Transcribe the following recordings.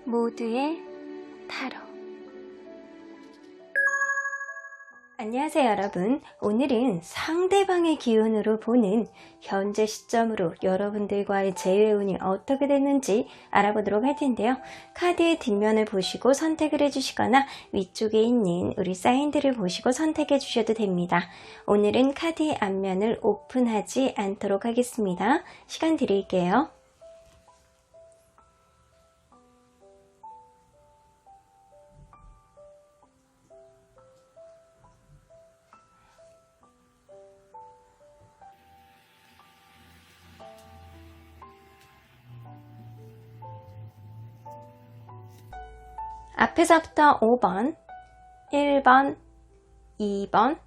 모두의 타로. 안녕하세요 여러분. 오늘은 상대방의 기운으로 보는 현재 시점으로 여러분들과의 재회운이 어떻게 됐는지 알아보도록 할 텐데요. 카드의 뒷면을 보시고 선택을 해주시거나 위쪽에 있는 우리 사인들을 보시고 선택해 주셔도 됩니다. 오늘은 카드의 앞면을 오픈하지 않도록 하겠습니다. 시간 드릴게요. 앞에서부터 5번, 1번, 2번,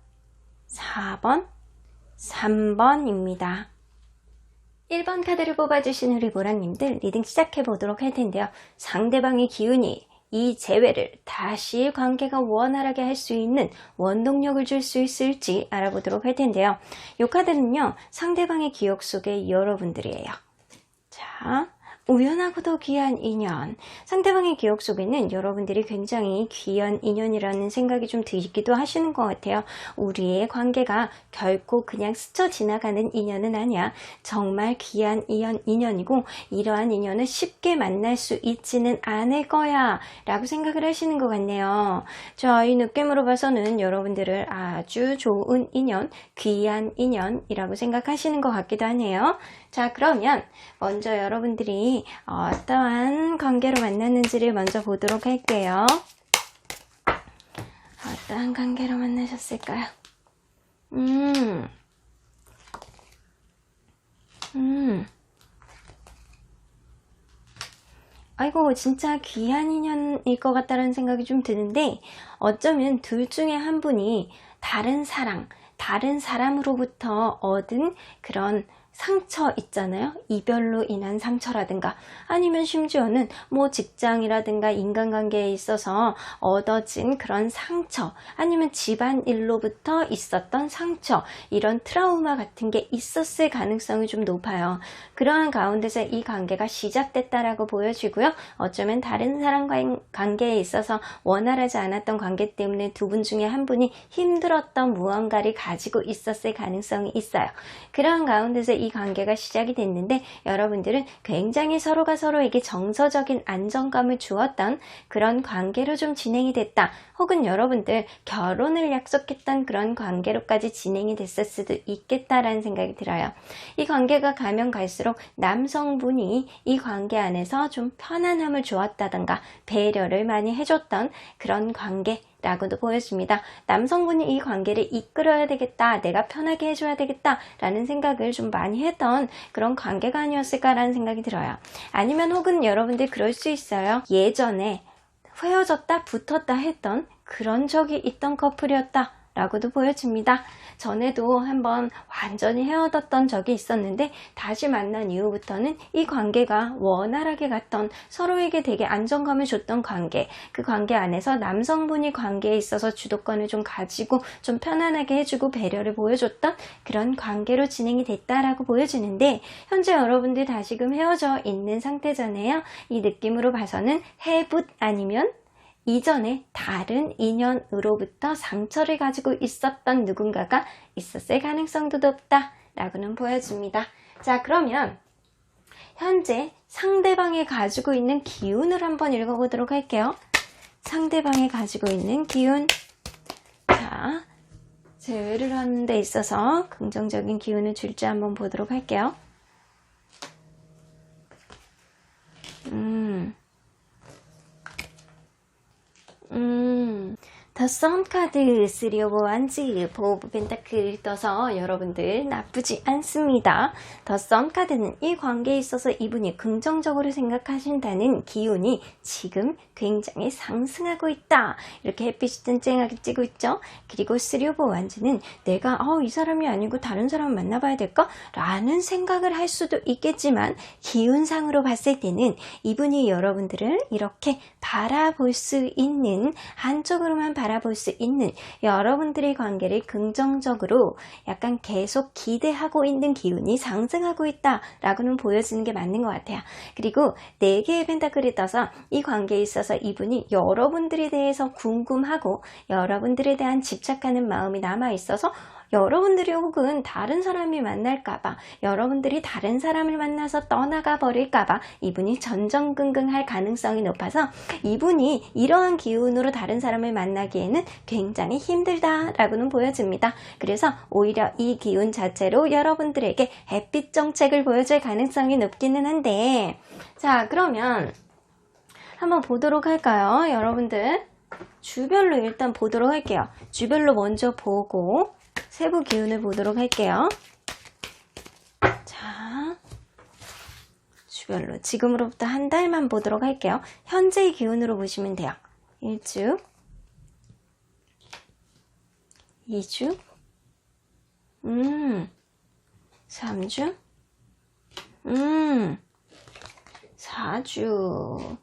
4번, 3번입니다. 1번 카드를 뽑아주신 우리 모라님들 리딩 시작해 보도록 할 텐데요. 상대방의 기운이 이 재회를 다시 관계가 원활하게 할 수 있는 원동력을 줄 수 있을지 알아보도록 할 텐데요. 이 카드는요, 상대방의 기억 속에 여러분들이에요. 자, 우연하고도 귀한 인연. 상대방의 기억 속에는 여러분들이 굉장히 귀한 인연이라는 생각이 좀 들기도 하시는 것 같아요. 우리의 관계가 결코 그냥 스쳐 지나가는 인연은 아니야. 정말 귀한 인연이고 이러한 인연을 쉽게 만날 수 있지는 않을 거야 라고 생각을 하시는 것 같네요. 자, 이 느낌으로 봐서는 여러분들을 아주 좋은 인연, 귀한 인연이라고 생각하시는 것 같기도 하네요. 자, 그러면 먼저 여러분들이 어떠한 관계로 만났는지를 먼저 보도록 할게요. 어떠한 관계로 만나셨을까요? 아이고, 진짜 귀한 인연일 것 같다는 생각이 좀 드는데, 어쩌면 둘 중에 한 분이 다른 사람으로부터 얻은 그런 상처 있잖아요. 이별로 인한 상처라든가 아니면 심지어는 뭐 직장이라든가 인간관계에 있어서 얻어진 그런 상처, 아니면 집안일로부터 있었던 상처, 이런 트라우마 같은 게 있었을 가능성이 좀 높아요. 그러한 가운데서 이 관계가 시작됐다라고 보여지고요. 어쩌면 다른 사람 관계에 있어서 원활하지 않았던 관계 때문에 두 분 중에 한 분이 힘들었던 무언가를 가지고 있었을 가능성이 있어요. 그러한 가운데서 이 관계가 시작이 됐는데 여러분들은 굉장히 서로가 서로에게 정서적인 안정감을 주었던 그런 관계로 좀 진행이 됐다. 혹은 여러분들 결혼을 약속했던 그런 관계로까지 진행이 됐을 수도 있겠다라는 생각이 들어요. 이 관계가 가면 갈수록 남성분이 이 관계 안에서 좀 편안함을 주었다던가 배려를 많이 해줬던 그런 관계 라고도 보여집니다. 남성분이 이 관계를 이끌어야 되겠다, 내가 편하게 해줘야 되겠다 라는 생각을 좀 많이 했던 그런 관계가 아니었을까라는 생각이 들어요. 아니면 혹은 여러분들 그럴 수 있어요. 예전에 헤어졌다 붙었다 했던 그런 적이 있던 커플이었다 라고도 보여집니다. 전에도 한번 완전히 헤어졌던 적이 있었는데 다시 만난 이후부터는 이 관계가 원활하게 갔던, 서로에게 되게 안정감을 줬던 관계, 그 관계 안에서 남성분이 관계에 있어서 주도권을 좀 가지고 좀 편안하게 해주고 배려를 보여줬던 그런 관계로 진행이 됐다라고 보여지는데, 현재 여러분들 다시금 헤어져 있는 상태잖아요. 이 느낌으로 봐서는 해붓 아니면 이전에 다른 인연으로부터 상처를 가지고 있었던 누군가가 있었을 가능성도 높다 라고는 보여집니다. 자, 그러면 현재 상대방이 가지고 있는 기운을 한번 읽어보도록 할게요. 상대방이 가지고 있는 기운. 자, 재회를 하는 데 있어서 긍정적인 기운을 줄지 한번 보도록 할게요. 더 선 카드, 3 오브 완즈, 4 오브 펜타클을 떠서 여러분들 나쁘지 않습니다. 더 선 카드는 이 관계에 있어서 이분이 긍정적으로 생각하신다는 기운이 지금 굉장히 상승하고 있다. 이렇게 햇빛이 쨍쨍하게 찌고 있죠. 그리고 3 오브 완즈는 내가 이 사람이 아니고 다른 사람을 만나봐야 될까? 라는 생각을 할 수도 있겠지만 기운상으로 봤을 때는 이분이 여러분들을 이렇게 바라볼 수 있는, 한쪽으로만 바라볼 바라볼 수 있는 여러분들의 관계를 긍정적으로 약간 계속 기대하고 있는 기운이 상승하고 있다라고는 보여지는 게 맞는 것 같아요. 그리고 4개의 펜타클이 떠서 이 관계에 있어서 이분이 여러분들에 대해서 궁금하고 여러분들에 대한 집착하는 마음이 남아있어서 여러분들이 혹은 다른 사람이 만날까봐, 여러분들이 다른 사람을 만나서 떠나가 버릴까봐 이분이 전전긍긍할 가능성이 높아서 이분이 이러한 기운으로 다른 사람을 만나기에는 굉장히 힘들다라고는 보여집니다. 그래서 오히려 이 기운 자체로 여러분들에게 햇빛 정책을 보여줄 가능성이 높기는 한데, 자, 그러면 한번 보도록 할까요? 여러분들 주별로 일단 보도록 할게요. 주별로 먼저 보고 세부 기운을 보도록 할게요. 자, 주별로 지금으로부터 한 달만 보도록 할게요. 현재의 기운으로 보시면 돼요. 1주, 2주, 3주, 4주.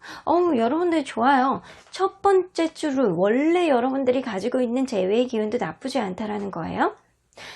여러분들 좋아요. 첫 번째 주를 원래 여러분들이 가지고 있는 재회의 기운도 나쁘지 않다라는 거예요.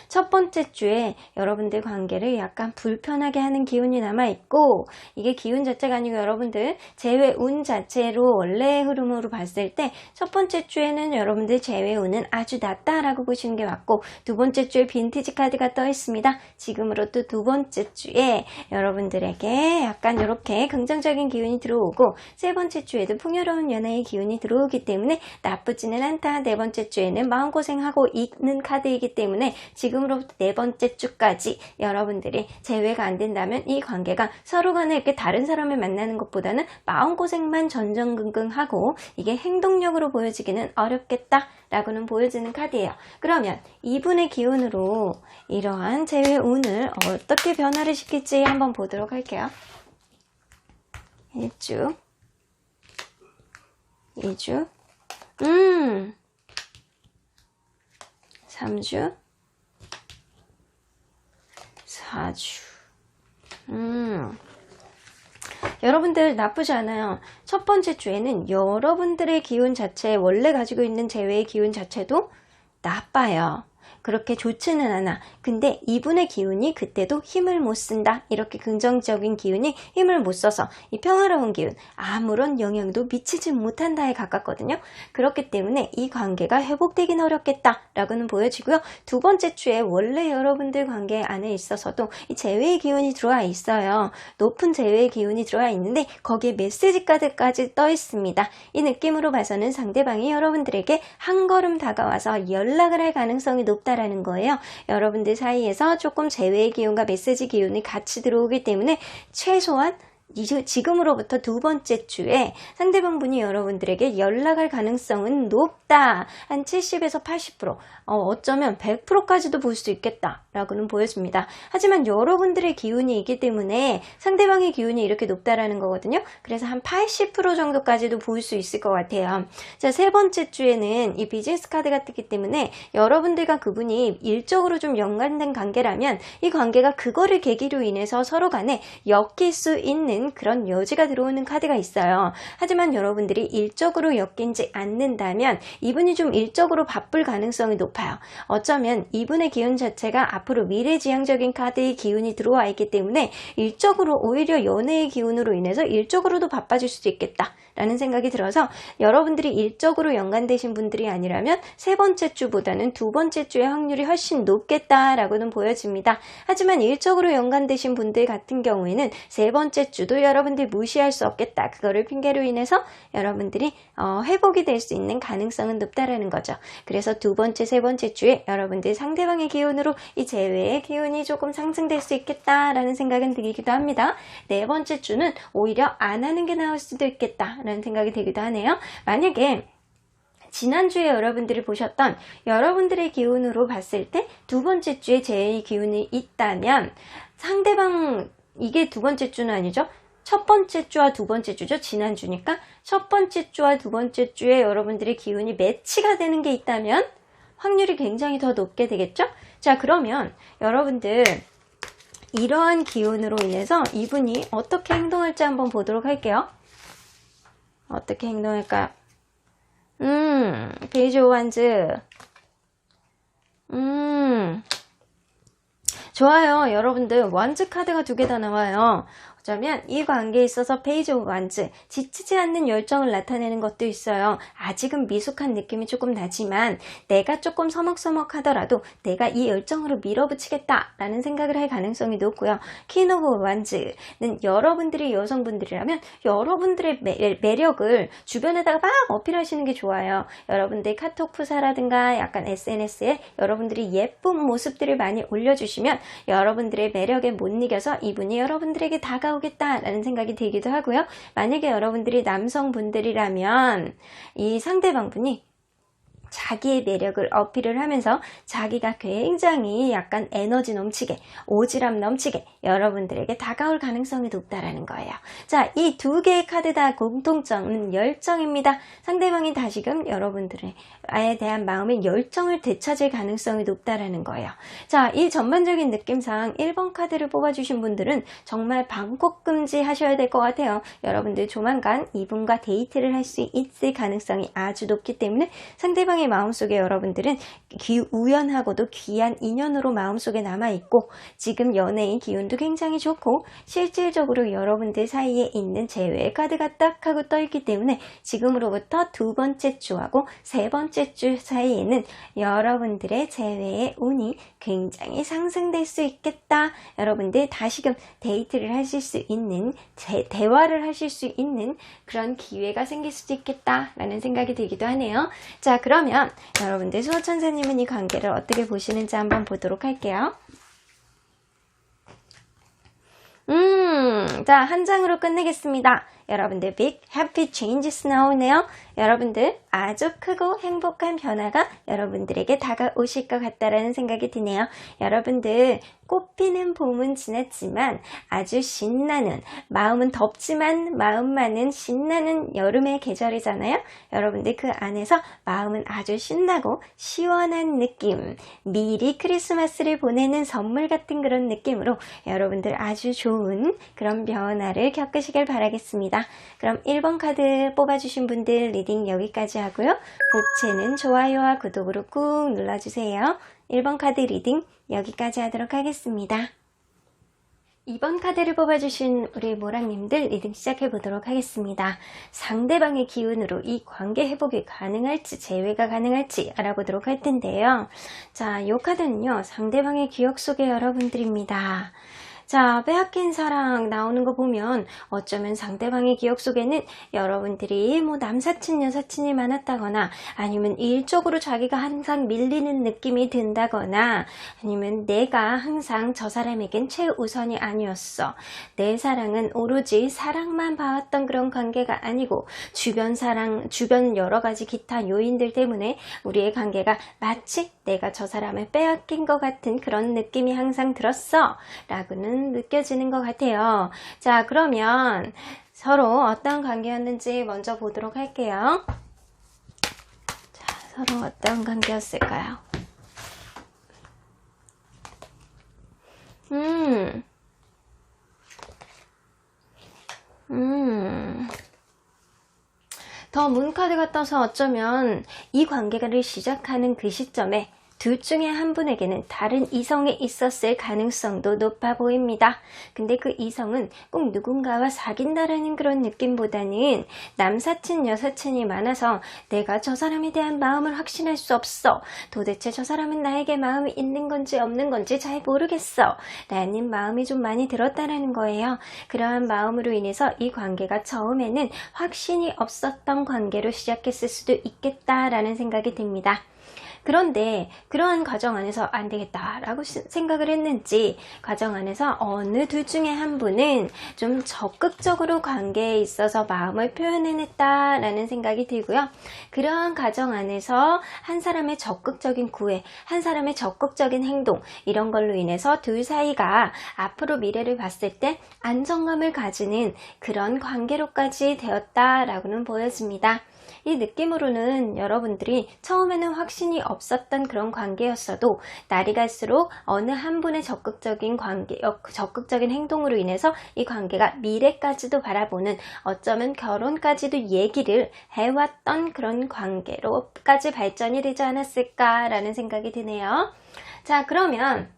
첫 번째 주에 여러분들 관계를 약간 불편하게 하는 기운이 남아있고, 이게 기운 자체가 아니고 여러분들 재회운 자체로 원래의 흐름으로 봤을 때 첫 번째 주에는 여러분들 재회운은 아주 낮다라고 보시는 게 맞고, 두 번째 주에 빈티지 카드가 떠 있습니다. 지금으로 또 두 번째 주에 여러분들에게 약간 이렇게 긍정적인 기운이 들어오고, 세 번째 주에도 풍요로운 연애의 기운이 들어오기 때문에 나쁘지는 않다. 네 번째 주에는 마음고생하고 있는 카드이기 때문에 지금으로부터 네 번째 주까지 여러분들이 재회가 안 된다면 이 관계가 서로 간에 이렇게 다른 사람을 만나는 것보다는 마음고생만 전전긍긍하고 이게 행동력으로 보여지기는 어렵겠다라고는 보여지는 카드예요. 그러면 이분의 기운으로 이러한 재회운을 어떻게 변화를 시킬지 한번 보도록 할게요. 1주, 2주, 3주, 4주. 여러분들 나쁘지 않아요. 첫 번째 주에는 여러분들의 기운 자체, 원래 가지고 있는 재회의 기운 자체도 나빠요. 그렇게 좋지는 않아. 근데 이분의 기운이 그때도 힘을 못 쓴다. 이렇게 긍정적인 기운이 힘을 못 써서 이 평화로운 기운, 아무런 영향도 미치지 못한다에 가깝거든요. 그렇기 때문에 이 관계가 회복되긴 어렵겠다라고는 보여지고요. 두 번째 주에 원래 여러분들 관계 안에 있어서도 이 재회의 기운이 들어와 있어요. 높은 재회의 기운이 들어와 있는데 거기에 메시지 카드까지 떠 있습니다. 이 느낌으로 봐서는 상대방이 여러분들에게 한 걸음 다가와서 연락을 할 가능성이 높다라는 거예요. 여러분들 사이에서 조금 재회의 기운과 메시지 기운이 같이 들어오기 때문에 최소한 지금으로부터 두 번째 주에 상대방 분이 여러분들에게 연락할 가능성은 높다. 한 70에서 80%, 어쩌면 100%까지도 볼 수 있겠다 라고는 보여집니다. 하지만 여러분들의 기운이 있기 때문에 상대방의 기운이 이렇게 높다라는 거거든요. 그래서 한 80% 정도까지도 볼 수 있을 것 같아요. 자, 세 번째 주에는 이 비즈니스 카드가 뜨기 때문에 여러분들과 그분이 일적으로 좀 연관된 관계라면 이 관계가 그거를 계기로 인해서 서로 간에 엮일 수 있는 그런 여지가 들어오는 카드가 있어요. 하지만 여러분들이 일적으로 엮이지 않는다면 이분이 좀 일적으로 바쁠 가능성이 높아요. 어쩌면 이분의 기운 자체가 앞으로 미래지향적인 카드의 기운이 들어와 있기 때문에 일적으로 오히려 연애의 기운으로 인해서 일적으로도 바빠질 수도 있겠다 라는 생각이 들어서 여러분들이 일적으로 연관되신 분들이 아니라면 세 번째 주보다는 두 번째 주의 확률이 훨씬 높겠다라고는 보여집니다. 하지만 일적으로 연관되신 분들 같은 경우에는 세 번째 주도 여러분들 무시할 수 없겠다. 그거를 핑계로 인해서 여러분들이 회복이 될 수 있는 가능성은 높다라는 거죠. 그래서 두 번째, 세 번째 주에 여러분들 상대방의 기운으로 이 재회의 기운이 조금 상승될 수 있겠다라는 생각은 들기도 합니다. 네 번째 주는 오히려 안 하는 게 나을 수도 있겠다라는 생각이 들기도 하네요. 만약에 지난주에 여러분들이 보셨던 여러분들의 기운으로 봤을 때 두 번째 주에 재회의 기운이 있다면 상대방, 이게 두 번째 주는 아니죠? 첫 번째 주와 두 번째 주죠. 지난주니까 첫 번째 주와 두 번째 주에 여러분들의 기운이 매치가 되는 게 있다면 확률이 굉장히 더 높게 되겠죠? 자, 그러면 여러분들 이러한 기운으로 인해서 이분이 어떻게 행동할지 한번 보도록 할게요. 어떻게 행동할까요? 페이지 오브 완즈. 좋아요. 여러분들 완즈 카드가 2개 다 나와요. 어쩌면 이 관계에 있어서 페이지 오브 완즈, 지치지 않는 열정을 나타내는 것도 있어요. 아직은 미숙한 느낌이 조금 나지만 내가 조금 서먹서먹하더라도 내가 이 열정으로 밀어붙이겠다 라는 생각을 할 가능성이 높고요. 퀸 오브 완즈는 여러분들이 여성분들이라면 여러분들의 매력을 주변에다가 막 어필하시는 게 좋아요. 여러분들 카톡 프사라든가 약간 SNS에 여러분들이 예쁜 모습들을 많이 올려주시면 여러분들의 매력에 못 이겨서 이분이 여러분들에게 다가오겠다라는 생각이 들기도 하고요. 만약에 여러분들이 남성분들이라면 이 상대방분이 자기의 매력을 어필을 하면서 자기가 굉장히 약간 에너지 넘치게, 오지랖 넘치게 여러분들에게 다가올 가능성이 높다라는 거예요. 자, 이 2개의 카드 다 공통점은 열정입니다. 상대방이 다시금 여러분들에 대한 마음의 열정을 되찾을 가능성이 높다라는 거예요. 자, 이 전반적인 느낌상 1번 카드를 뽑아주신 분들은 정말 방콕 금지 하셔야 될 것 같아요. 여러분들 조만간 이분과 데이트를 할 수 있을 가능성이 아주 높기 때문에 상대방 마음속에 여러분들은 우연하고도 귀한 인연으로 마음속에 남아있고 지금 연애의 기운도 굉장히 좋고 실질적으로 여러분들 사이에 있는 재회의 카드가 딱 하고 떠있기 때문에 지금으로부터 2번째 주하고 3번째 주 사이에는 여러분들의 재회의 운이 굉장히 상승될 수 있겠다. 여러분들 다시금 데이트를 하실 수 있는 대화를 하실 수 있는 그런 기회가 생길 수도 있겠다 라는 생각이 들기도 하네요. 자, 그러면 여러분들 수호천사님은 이 관계를 어떻게 보시는지 한번 보도록 할게요. 자, 한 장으로 끝내겠습니다. 여러분들 Big Happy Changes 나오네요. 여러분들 아주 크고 행복한 변화가 여러분들에게 다가오실 것 같다라는 생각이 드네요. 여러분들 꽃피는 봄은 지났지만 아주 신나는, 마음은 덥지만 마음만은 신나는 여름의 계절이잖아요. 여러분들 그 안에서 마음은 아주 신나고 시원한 느낌, 미리 크리스마스를 보내는 선물 같은 그런 느낌으로 여러분들 아주 좋은 그런 변화를 겪으시길 바라겠습니다. 그럼 1번 카드 뽑아주신 분들 리딩 여기까지 하고요. 복채는 좋아요와 구독으로 꾹 눌러주세요. 1번 카드 리딩 여기까지 하도록 하겠습니다. 2번 카드를 뽑아주신 우리 모랑님들 리딩 시작해 보도록 하겠습니다. 상대방의 기운으로 이 관계 회복이 가능할지 재회가 가능할지 알아보도록 할 텐데요. 자, 이 카드는요. 상대방의 기억 속의 여러분들입니다. 자, 빼앗긴 사랑 나오는 거 보면 어쩌면 상대방의 기억 속에는 여러분들이 뭐 남사친 여사친이 많았다거나 아니면 일적으로 자기가 항상 밀리는 느낌이 든다거나 아니면 내가 항상 저 사람에겐 최우선이 아니었어, 내 사랑은 오로지 사랑만 봐왔던 그런 관계가 아니고 주변 사랑, 주변 여러 가지 기타 요인들 때문에 우리의 관계가 마치 내가 저 사람을 빼앗긴 것 같은 그런 느낌이 항상 들었어 라고는 느껴지는 것 같아요. 자, 그러면 서로 어떤 관계였는지 먼저 보도록 할게요. 자, 서로 어떤 관계였을까요? 더 문카드가 떠서 어쩌면 이 관계를 시작하는 그 시점에 둘 중에 한 분에게는 다른 이성이 있었을 가능성도 높아 보입니다. 근데 그 이성은 꼭 누군가와 사귄다라는 그런 느낌보다는 남사친 여사친이 많아서 내가 저 사람에 대한 마음을 확신할 수 없어, 도대체 저 사람은 나에게 마음이 있는 건지 없는 건지 잘 모르겠어 라는 마음이 좀 많이 들었다라는 거예요. 그러한 마음으로 인해서 이 관계가 처음에는 확신이 없었던 관계로 시작했을 수도 있겠다라는 생각이 듭니다. 그런데 그러한 과정 안에서 안 되겠다라고 생각을 했는지 과정 안에서 어느 둘 중에 한 분은 좀 적극적으로 관계에 있어서 마음을 표현해냈다라는 생각이 들고요. 그러한 과정 안에서 한 사람의 적극적인 구애, 한 사람의 적극적인 행동, 이런 걸로 인해서 둘 사이가 앞으로 미래를 봤을 때 안정감을 가지는 그런 관계로까지 되었다라고는 보여집니다. 이 느낌으로는 여러분들이 처음에는 확신이 없었던 그런 관계였어도 날이 갈수록 어느 한 분의 적극적인 적극적인 행동으로 인해서 이 관계가 미래까지도 바라보는, 어쩌면 결혼까지도 얘기를 해왔던 그런 관계로까지 발전이 되지 않았을까라는 생각이 드네요. 자, 그러면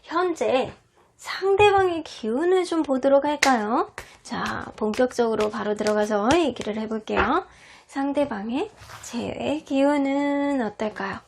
현재 상대방의 기운을 좀 보도록 할까요? 자, 본격적으로 바로 들어가서 얘기를 해볼게요. 상대방의 재회 기운은 어떨까요?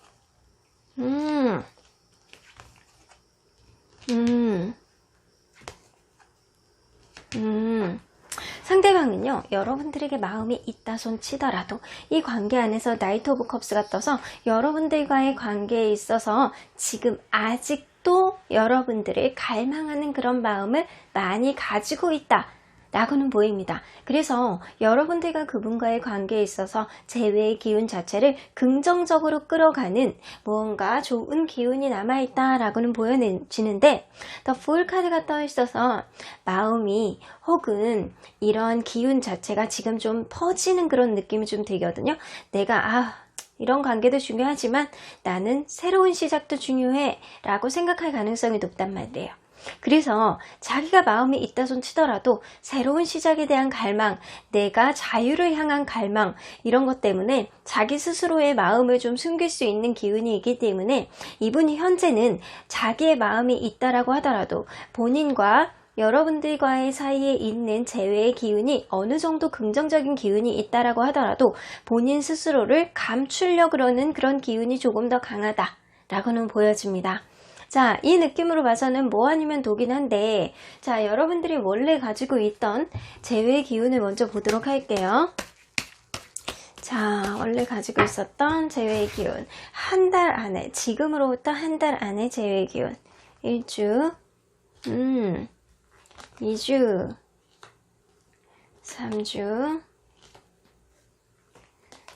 상대방은요, 여러분들에게 마음이 있다 손 치더라도 이 관계 안에서 나이트 오브 컵스가 떠서 여러분들과의 관계에 있어서 지금 아직도 여러분들을 갈망하는 그런 마음을 많이 가지고 있다 라고는 보입니다. 그래서 여러분들과 그분과의 관계에 있어서 재회의 기운 자체를 긍정적으로 끌어가는 무언가 좋은 기운이 남아있다 라고는 보여지는데, 더 풀 카드가 떠 있어서 마음이 혹은 이런 기운 자체가 지금 좀 퍼지는 그런 느낌이 좀 들거든요. 내가 이런 관계도 중요하지만 나는 새로운 시작도 중요해 라고 생각할 가능성이 높단 말이에요. 그래서 자기가 마음이 있다 손 치더라도 새로운 시작에 대한 갈망, 내가 자유를 향한 갈망, 이런 것 때문에 자기 스스로의 마음을 좀 숨길 수 있는 기운이 있기 때문에 이분이 현재는 자기의 마음이 있다라고 하더라도 본인과 여러분들과의 사이에 있는 재회의 기운이 어느 정도 긍정적인 기운이 있다라고 하더라도 본인 스스로를 감추려고 그러는 그런 기운이 조금 더 강하다라고는 보여집니다. 자, 이 느낌으로 봐서는 뭐 아니면 독이긴 한데, 자, 여러분들이 원래 가지고 있던 재회의 기운을 먼저 보도록 할게요. 자, 원래 가지고 있었던 재회의 기운. 한 달 안에, 지금으로부터 한 달 안에 재회의 기운. 1주, 2주, 3주,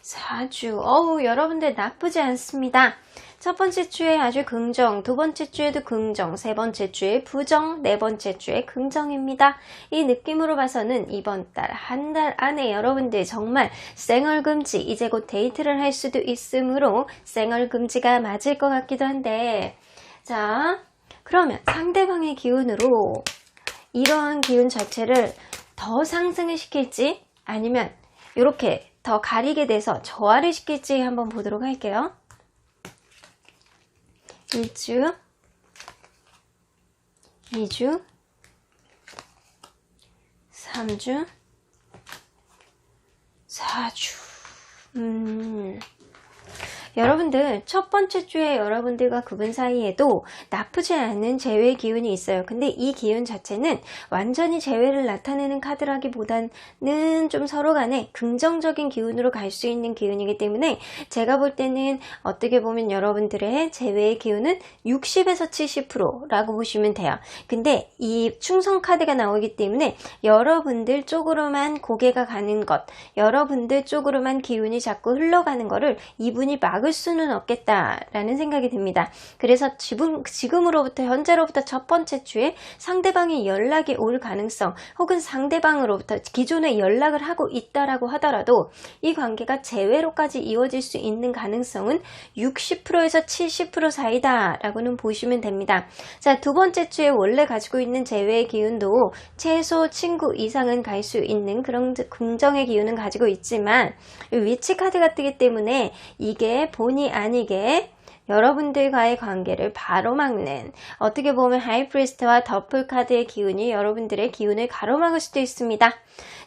4주. 여러분들 나쁘지 않습니다. 첫 번째 주에 아주 긍정, 두 번째 주에도 긍정, 세 번째 주에 부정, 네 번째 주에 긍정입니다. 이 느낌으로 봐서는 이번 달, 한 달 안에 여러분들 정말 생얼금지, 이제 곧 데이트를 할 수도 있으므로 생얼금지가 맞을 것 같기도 한데, 자, 그러면 상대방의 기운으로 이러한 기운 자체를 더 상승을 시킬지 아니면 이렇게 더 가리게 돼서 저하를 시킬지 한번 보도록 할게요. 1주, 2주, 3주, 4주. 여러분들 첫 번째 주에 여러분들과 그분 사이에도 나쁘지 않은 재회 기운이 있어요. 근데 이 기운 자체는 완전히 재회를 나타내는 카드라기보다는 좀 서로 간에 긍정적인 기운으로 갈 수 있는 기운이기 때문에 제가 볼 때는 어떻게 보면 여러분들의 재회의 기운은 60에서 70%라고 보시면 돼요. 근데 이 충성 카드가 나오기 때문에 여러분들 쪽으로만 고개가 가는 것, 여러분들 쪽으로만 기운이 자꾸 흘러가는 거를 이분이 막을 수는 없겠다라는 생각이 듭니다. 그래서 지금으로부터 현재로부터 첫 번째 주에 상대방이 연락이 올 가능성, 혹은 상대방으로부터 기존에 연락을 하고 있다라고 하더라도 이 관계가 재회로까지 이어질 수 있는 가능성은 60%에서 70% 사이다 라고는 보시면 됩니다. 자, 두 번째 주에 원래 가지고 있는 재회의 기운도 최소 친구 이상은 갈 수 있는 그런 긍정의 기운은 가지고 있지만 위치 카드가 뜨기 때문에 이게 본의 아니게 여러분들과의 관계를 바로 막는, 어떻게 보면 하이프리스트와 더플 카드의 기운이 여러분들의 기운을 가로막을 수도 있습니다.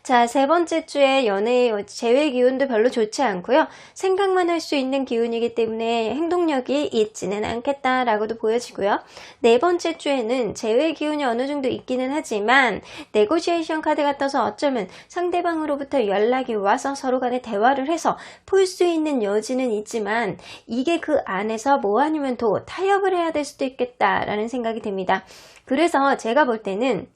자, 세 번째 주에 연애의 재회 기운도 별로 좋지 않고요. 생각만 할 수 있는 기운이기 때문에 행동력이 있지는 않겠다라고도 보여지고요. 네 번째 주에는 재회 기운이 어느 정도 있기는 하지만 네고시에이션 카드가 떠서 어쩌면 상대방으로부터 연락이 와서 서로 간에 대화를 해서 풀 수 있는 여지는 있지만 이게 그 안에서 뭐 아니면 또 타협을 해야 될 수도 있겠다라는 생각이 듭니다. 그래서 제가 볼 때는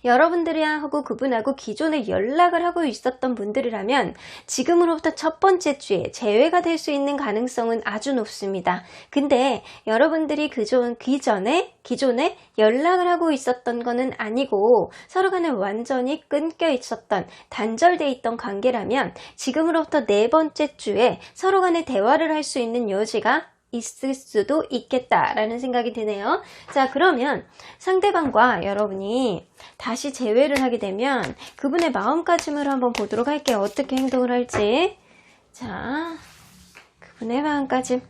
여러분들하고 그분하고 기존에 연락을 하고 있었던 분들이라면 지금으로부터 첫 번째 주에 재회가 될 수 있는 가능성은 아주 높습니다. 근데 여러분들이 기존에 연락을 하고 있었던 거는 아니고 서로 간에 완전히 끊겨 있었던, 단절돼 있던 관계라면 지금으로부터 네 번째 주에 서로 간에 대화를 할 수 있는 여지가 있을 수도 있겠다라는 생각이 드네요. 자, 그러면 상대방과 여러분이 다시 재회를 하게 되면 그분의 마음가짐을 한번 보도록 할게요. 어떻게 행동을 할지. 자, 그분의 마음가짐.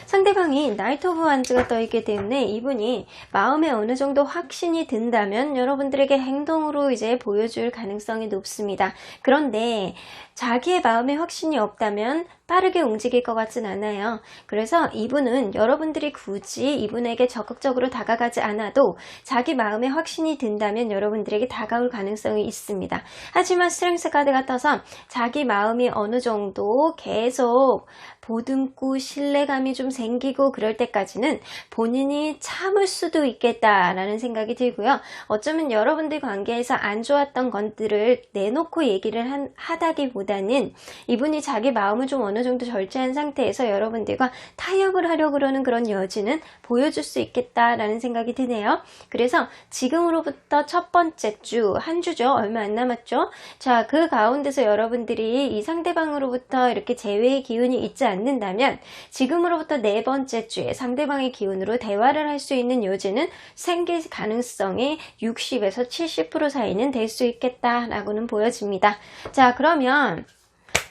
상대방이 나이트 오브 완즈가 떠있기 때문에 이분이 마음에 어느 정도 확신이 든다면 여러분들에게 행동으로 이제 보여줄 가능성이 높습니다. 그런데 자기의 마음에 확신이 없다면 빠르게 움직일 것 같진 않아요. 그래서 이분은 여러분들이 굳이 이분에게 적극적으로 다가가지 않아도 자기 마음에 확신이 든다면 여러분들에게 다가올 가능성이 있습니다. 하지만 스트렝스 카드가 떠서 자기 마음이 어느 정도 계속 보듬고 신뢰감이 좀 생기고 그럴 때까지는 본인이 참을 수도 있겠다라는 생각이 들고요. 어쩌면 여러분들 관계에서 안 좋았던 것들을 내놓고 얘기를 하다기보다는 이분이 자기 마음을 좀 어느 정도 절제한 상태에서 여러분들과 타협을 하려고 그러는 그런 여지는 보여줄 수 있겠다라는 생각이 드네요. 그래서 지금으로부터 첫 번째 주, 한 주죠. 얼마 안 남았죠. 자, 그 가운데서 여러분들이 이 상대방으로부터 이렇게 재회의 기운이 있지 않는다면 지금으로부터 네 번째 주에 상대방의 기운으로 대화를 할 수 있는 여지는 생길 가능성이 60에서 70% 사이는 될 수 있겠다라고는 보여집니다. 자, 그러면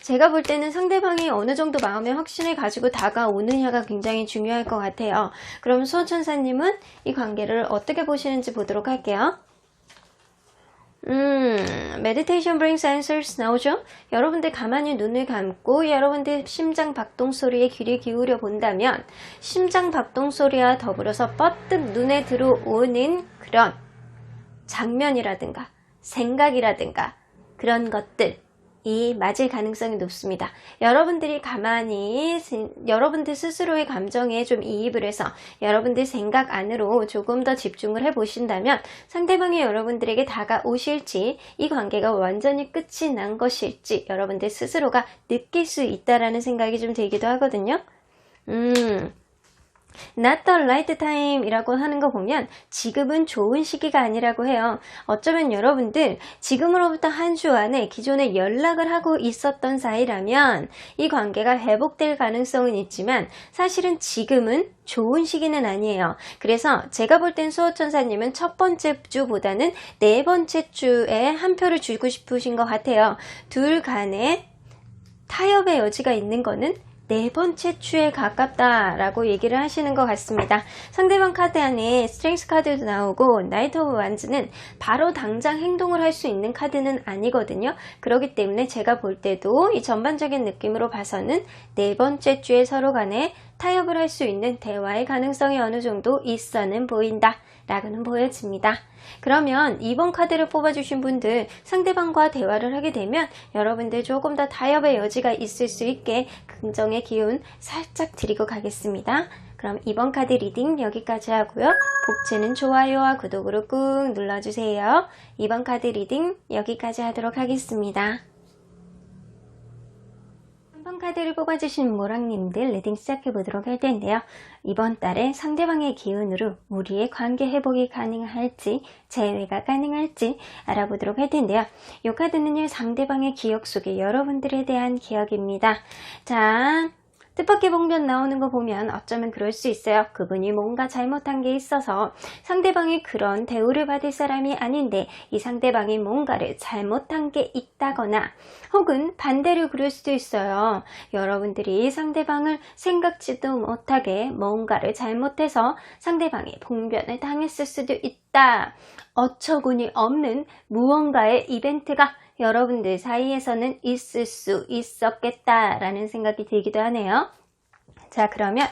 제가 볼 때는 상대방이 어느 정도 마음의 확신을 가지고 다가오느냐가 굉장히 중요할 것 같아요. 그럼 수호천사님은 이 관계를 어떻게 보시는지 보도록 할게요. Meditation brings answers 나오죠? 여러분들 가만히 눈을 감고 여러분들 심장 박동 소리에 귀를 기울여 본다면 심장 박동 소리와 더불어서 뻗뜩 눈에 들어오는 그런 장면이라든가 생각이라든가 그런 것들이 맞을 가능성이 높습니다. 여러분들이 가만히 여러분들 스스로의 감정에 좀 이입을 해서 여러분들 생각 안으로 조금 더 집중을 해 보신다면 상대방이 여러분들에게 다가오실지 이 관계가 완전히 끝이 난 것일지 여러분들 스스로가 느낄 수 있다라는 생각이 좀 들기도 하거든요. Not the right time 이라고 하는 거 보면 지금은 좋은 시기가 아니라고 해요. 어쩌면 여러분들 지금으로부터 한 주 안에 기존에 연락을 하고 있었던 사이라면 이 관계가 회복될 가능성은 있지만 사실은 지금은 좋은 시기는 아니에요. 그래서 제가 볼 땐 수호천사님은 첫 번째 주보다는 네 번째 주에 한 표를 주고 싶으신 것 같아요. 둘 간에 타협의 여지가 있는 거는 네 번째 주에 가깝다라고 얘기를 하시는 것 같습니다. 상대방 카드 안에 스트렝스 카드도 나오고 나이트 오브 완즈는 바로 당장 행동을 할 수 있는 카드는 아니거든요. 그렇기 때문에 제가 볼 때도 이 전반적인 느낌으로 봐서는 네 번째 주에 서로 간에 타협을 할 수 있는 대화의 가능성이 어느 정도 있어는 보인다 라고는 보여집니다. 그러면 2번 카드를 뽑아주신 분들 상대방과 대화를 하게 되면 여러분들 조금 더 타협의 여지가 있을 수 있게 긍정의 기운 살짝 드리고 가겠습니다. 그럼 2번 카드 리딩 여기까지 하고요. 복채는 좋아요와 구독으로 꾹 눌러주세요. 2번 카드 리딩 여기까지 하도록 하겠습니다. 3번 카드를 뽑아주신 모랑님들 리딩 시작해보도록 할 텐데요. 이번 달에 상대방의 기운으로 우리의 관계 회복이 가능할지 재회가 가능할지 알아보도록 할 텐데요. 이 카드는요 상대방의 기억 속에 여러분들에 대한 기억입니다. 자, 뜻밖의 복면 나오는 거 보면 어쩌면 그럴 수 있어요. 그분이 뭔가 잘못한 게 있어서 상대방이 그런 대우를 받을 사람이 아닌데 이 상대방이 뭔가를 잘못한 게 있다거나 혹은 반대로 그럴 수도 있어요. 여러분들이 상대방을 생각지도 못하게 뭔가를 잘못해서 상대방이 봉변을 당했을 수도 있다. 어처구니 없는 무언가의 이벤트가 여러분들 사이에서는 있을 수 있었겠다라는 생각이 들기도 하네요. 자, 그러면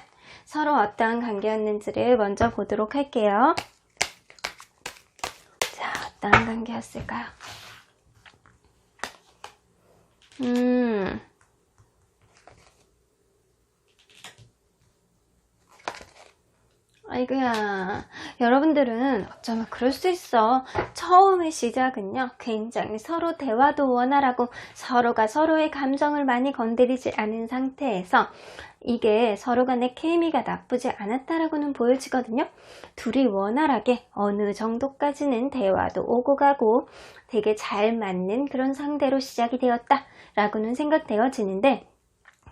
서로 어떠한 관계였는지를 먼저 보도록 할게요. 자, 어떠한 관계였을까요? 아이고야, 여러분들은 어쩌면 그럴 수 있어. 처음의 시작은요, 굉장히 서로 대화도 원활하고 서로가 서로의 감정을 많이 건드리지 않은 상태에서 이게 서로 간의 케미가 나쁘지 않았다라고는 보여지거든요. 둘이 원활하게 어느 정도까지는 대화도 오고 가고 되게 잘 맞는 그런 상대로 시작이 되었다라고는 생각되어지는데,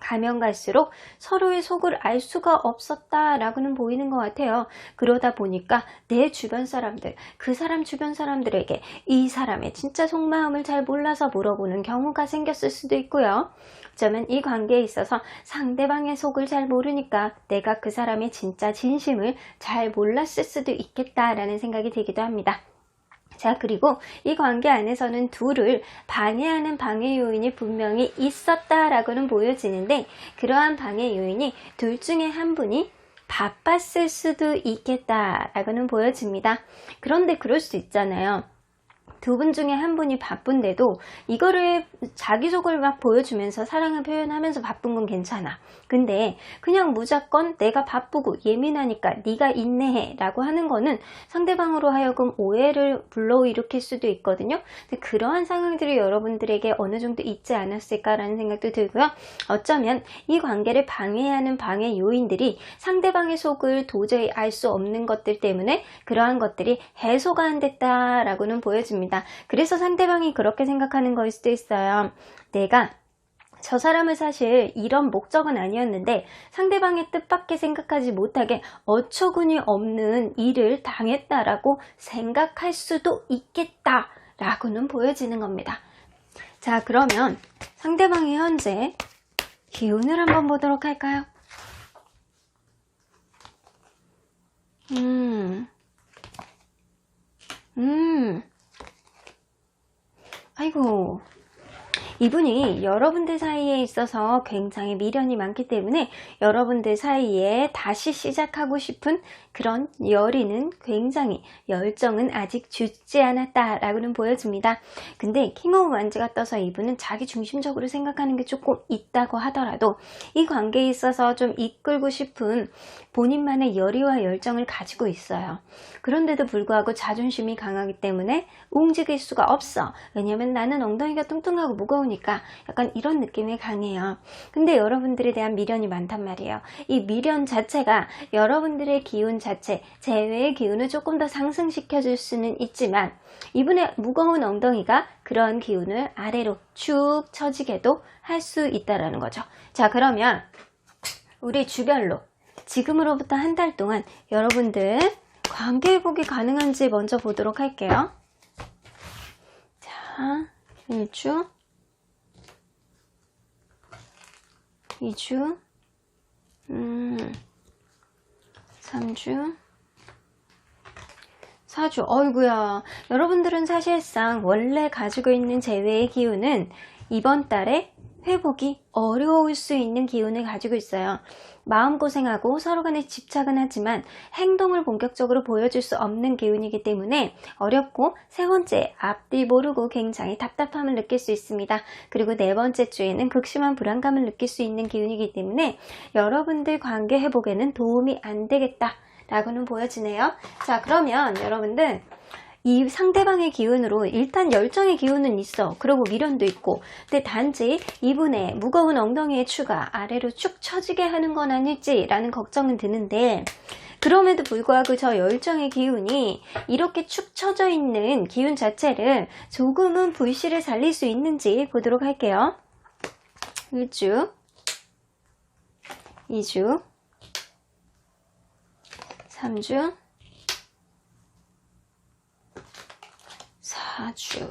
가면 갈수록 서로의 속을 알 수가 없었다라고는 보이는 것 같아요. 그러다 보니까 내 주변 사람들, 그 사람 주변 사람들에게 이 사람의 진짜 속마음을 잘 몰라서 물어보는 경우가 생겼을 수도 있고요. 어쩌면 이 관계에 있어서 상대방의 속을 잘 모르니까 내가 그 사람의 진짜 진심을 잘 몰랐을 수도 있겠다라는 생각이 들기도 합니다. 자, 그리고 이 관계 안에서는 둘을 방해하는 방해 요인이 분명히 있었다라고는 보여지는데, 그러한 방해 요인이 둘 중에 한 분이 바빴을 수도 있겠다라고는 보여집니다. 그런데 그럴 수 있잖아요. 두 분 중에 한 분이 바쁜데도 이거를 자기 속을 막 보여주면서 사랑을 표현하면서 바쁜 건 괜찮아. 근데 그냥 무조건 내가 바쁘고 예민하니까 네가 인내해 라고 하는 거는 상대방으로 하여금 오해를 불러일으킬 수도 있거든요. 근데 그러한 상황들이 여러분들에게 어느 정도 있지 않았을까라는 생각도 들고요. 어쩌면 이 관계를 방해하는 방해 요인들이 상대방의 속을 도저히 알 수 없는 것들 때문에 그러한 것들이 해소가 안 됐다라고는 보여집니다. 그래서 상대방이 그렇게 생각하는 거일 수도 있어요. 내가 저 사람을 사실 이런 목적은 아니었는데 상대방의 뜻밖의 생각하지 못하게 어처구니 없는 일을 당했다라고 생각할 수도 있겠다라고는 보여지는 겁니다. 자, 그러면 상대방의 현재 기운을 한번 보도록 할까요? 아이고, 이분이 여러분들 사이에 있어서 굉장히 미련이 많기 때문에 여러분들 사이에 다시 시작하고 싶은 그런 열의는 굉장히, 열정은 아직 죽지 않았다라고는 보여집니다. 근데 킹 오브 완즈가 떠서 이분은 자기 중심적으로 생각하는 게 조금 있다고 하더라도 이 관계에 있어서 좀 이끌고 싶은 본인만의 열의와 열정을 가지고 있어요. 그런데도 불구하고 자존심이 강하기 때문에 움직일 수가 없어. 왜냐면 나는 엉덩이가 뚱뚱하고 무거우니까, 약간 이런 느낌이 강해요. 근데 여러분들에 대한 미련이 많단 말이에요. 이 미련 자체가 여러분들의 기운 자체, 재회의 기운을 조금 더 상승시켜 줄 수는 있지만 이분의 무거운 엉덩이가 그런 기운을 아래로 쭉 처지게도 할 수 있다라는 거죠. 자, 그러면 우리 주별로 지금으로부터 한 달 동안 여러분들 관계 회복이 가능한지 먼저 보도록 할게요. 자, 1주, 2주, 3주, 4주. 어이구야, 여러분들은 사실상 원래 가지고 있는 재회의 기운은 이번 달에 회복이 어려울 수 있는 기운을 가지고 있어요. 마음고생하고 서로 간에 집착은 하지만 행동을 본격적으로 보여줄 수 없는 기운이기 때문에 어렵고, 세 번째 앞뒤 모르고 굉장히 답답함을 느낄 수 있습니다. 그리고 네 번째 주에는 극심한 불안감을 느낄 수 있는 기운이기 때문에 여러분들 관계 회복에는 도움이 안 되겠다 라고는 보여지네요. 자, 그러면 여러분들 이 상대방의 기운으로 일단 열정의 기운은 있어. 그리고 미련도 있고. 근데 단지 이분의 무거운 엉덩이의 추가 아래로 축 처지게 하는 건 아닐지라는 걱정은 드는데, 그럼에도 불구하고 저 열정의 기운이 이렇게 축 처져 있는 기운 자체를 조금은 불씨를 살릴 수 있는지 보도록 할게요. 1주, 2주, 3주, 4주.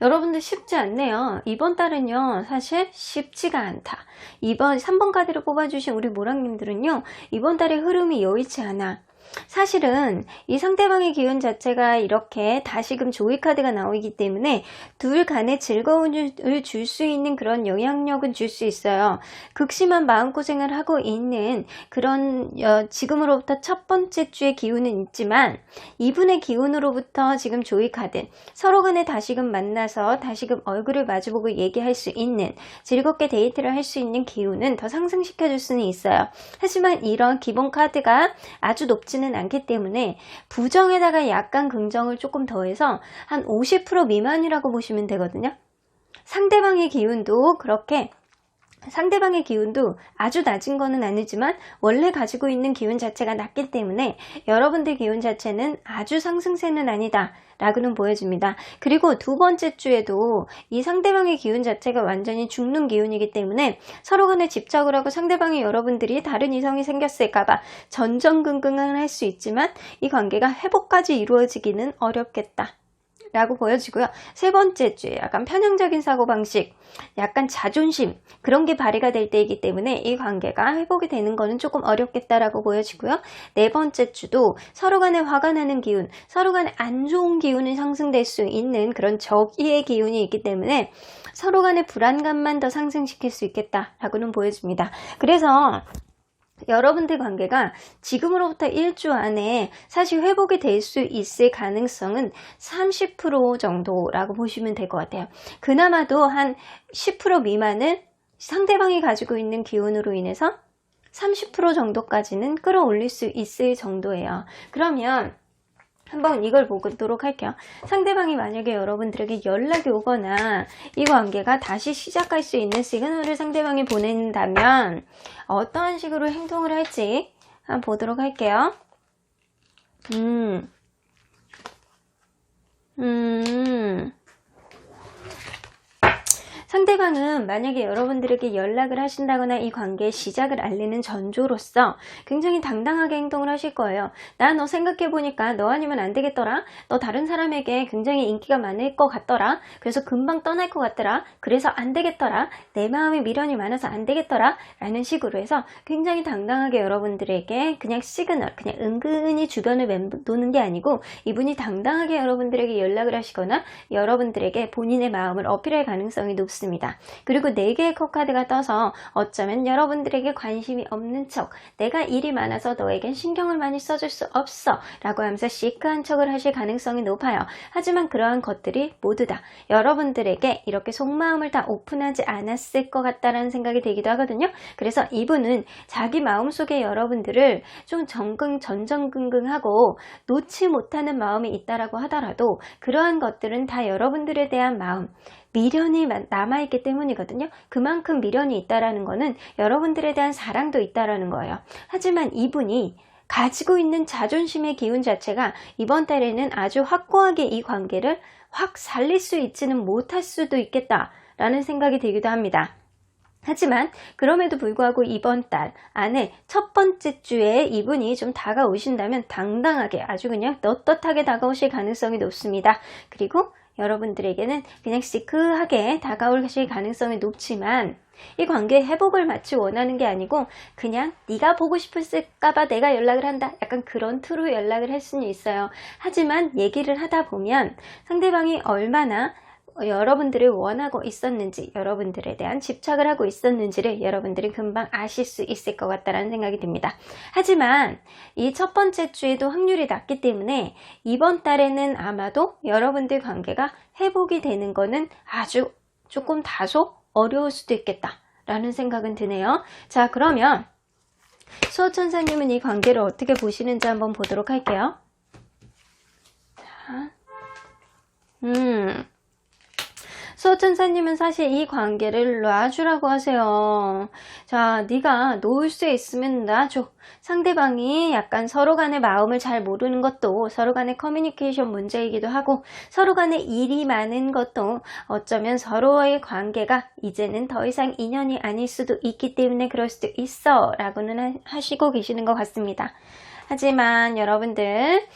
여러분들 쉽지 않네요. 이번 달은요, 사실 쉽지가 않다. 이번 3번 카드를 뽑아주신 우리 모랑님들은요, 이번 달의 흐름이 여의치 않아. 사실은 이 상대방의 기운 자체가 이렇게 다시금 조이 카드가 나오기 때문에 둘 간에 즐거움을 줄 수 있는 그런 영향력은 줄 수 있어요. 극심한 마음고생을 하고 있는 그런 지금으로부터 첫 번째 주의 기운은 있지만 이분의 기운으로부터 지금 조이 카드 서로 간에 다시금 만나서 다시금 얼굴을 마주보고 얘기할 수 있는 즐겁게 데이트를 할 수 있는 기운은 더 상승시켜 줄 수는 있어요. 하지만 이런 기본 카드가 아주 높지는 않기 때문에 부정에다가 약간 긍정을 조금 더해서 한 50% 미만이라고 보시면 되거든요. 상대방의 기운도 아주 낮은 거는 아니지만 원래 가지고 있는 기운 자체가 낮기 때문에 여러분들 기운 자체는 아주 상승세는 아니다 라고는 보여집니다. 그리고 두 번째 주에도 이 상대방의 기운 자체가 완전히 죽는 기운이기 때문에 서로 간에 집착을 하고 상대방이 여러분들이 다른 이성이 생겼을까봐 전전긍긍을 할 수 있지만 이 관계가 회복까지 이루어지기는 어렵겠다 라고 보여지고요. 세 번째 주에 약간 편향적인 사고방식, 약간 자존심 그런 게 발휘가 될 때이기 때문에 이 관계가 회복이 되는 거는 조금 어렵겠다라고 보여지고요. 네 번째 주도 서로 간에 화가 나는 기운, 서로 간에 안 좋은 기운이 상승될 수 있는 그런 적의의 기운이 있기 때문에 서로 간의 불안감만 더 상승시킬 수 있겠다라고는 보여집니다. 그래서 여러분들 관계가 지금으로부터 1주 안에 사실 회복이 될 수 있을 가능성은 30% 정도라고 보시면 될 것 같아요. 그나마도 한 10% 미만은 상대방이 가지고 있는 기운으로 인해서 30% 정도까지는 끌어올릴 수 있을 정도예요. 그러면 한번 이걸 보도록 할게요. 상대방이 만약에 여러분들에게 연락이 오거나 이 관계가 다시 시작할 수 있는 시그널을 상대방이 보낸다면 어떠한 식으로 행동을 할지 한번 보도록 할게요. 상대방은 만약에 여러분들에게 연락을 하신다거나 이 관계의 시작을 알리는 전조로서 굉장히 당당하게 행동을 하실 거예요. 나 너 생각해보니까 너 아니면 안 되겠더라. 너 다른 사람에게 굉장히 인기가 많을 것 같더라. 그래서 금방 떠날 것 같더라. 그래서 안 되겠더라. 내 마음에 미련이 많아서 안 되겠더라. 라는 식으로 해서 굉장히 당당하게 여러분들에게 그냥 시그널, 그냥 은근히 주변을 맴도는 게 아니고 이분이 당당하게 여러분들에게 연락을 하시거나 여러분들에게 본인의 마음을 어필할 가능성이 높습니다. 그리고 4개의 컵카드가 떠서 어쩌면 여러분들에게 관심이 없는 척, 내가 일이 많아서 너에겐 신경을 많이 써줄 수 없어 라고 하면서 시크한 척을 하실 가능성이 높아요. 하지만 그러한 것들이 모두 다 여러분들에게 이렇게 속마음을 다 오픈하지 않았을 것 같다라는 생각이 들기도 하거든요. 그래서 이분은 자기 마음속에 여러분들을 좀 전전긍긍하고 놓지 못하는 마음이 있다라고 하더라도 그러한 것들은 다 여러분들에 대한 마음, 미련이 남아있기 때문이거든요. 그만큼 미련이 있다라는 거는 여러분들에 대한 사랑도 있다라는 거예요. 하지만 이분이 가지고 있는 자존심의 기운 자체가 이번 달에는 아주 확고하게 이 관계를 확 살릴 수 있지는 못할 수도 있겠다라는 생각이 들기도 합니다. 하지만 그럼에도 불구하고 이번 달 안에 첫 번째 주에 이분이 좀 다가오신다면 당당하게 아주 그냥 떳떳하게 다가오실 가능성이 높습니다. 그리고 여러분들에게는 그냥 시크하게 다가오실 가능성이 높지만 이 관계의 회복을 마치 원하는 게 아니고 그냥 네가 보고 싶을까봐 내가 연락을 한다. 약간 그런 투로 연락을 할 수는 있어요. 하지만 얘기를 하다 보면 상대방이 얼마나 여러분들을 원하고 있었는지, 여러분들에 대한 집착을 하고 있었는지를 여러분들이 금방 아실 수 있을 것 같다는 생각이 듭니다. 하지만 이 첫 번째 주에도 확률이 낮기 때문에 이번 달에는 아마도 여러분들 관계가 회복이 되는 거는 아주 조금 다소 어려울 수도 있겠다라는 생각은 드네요. 자, 그러면 수호천사님은 이 관계를 어떻게 보시는지 한번 보도록 할게요. 자, 수호천사님은 사실 이 관계를 놔주라고 하세요. 자, 네가 놓을 수 있으면 놔줘. 상대방이 약간 서로 간의 마음을 잘 모르는 것도 서로 간의 커뮤니케이션 문제이기도 하고 서로 간의 일이 많은 것도 어쩌면 서로의 관계가 이제는 더 이상 인연이 아닐 수도 있기 때문에 그럴 수도 있어 라고는 하시고 계시는 것 같습니다. 하지만 여러분들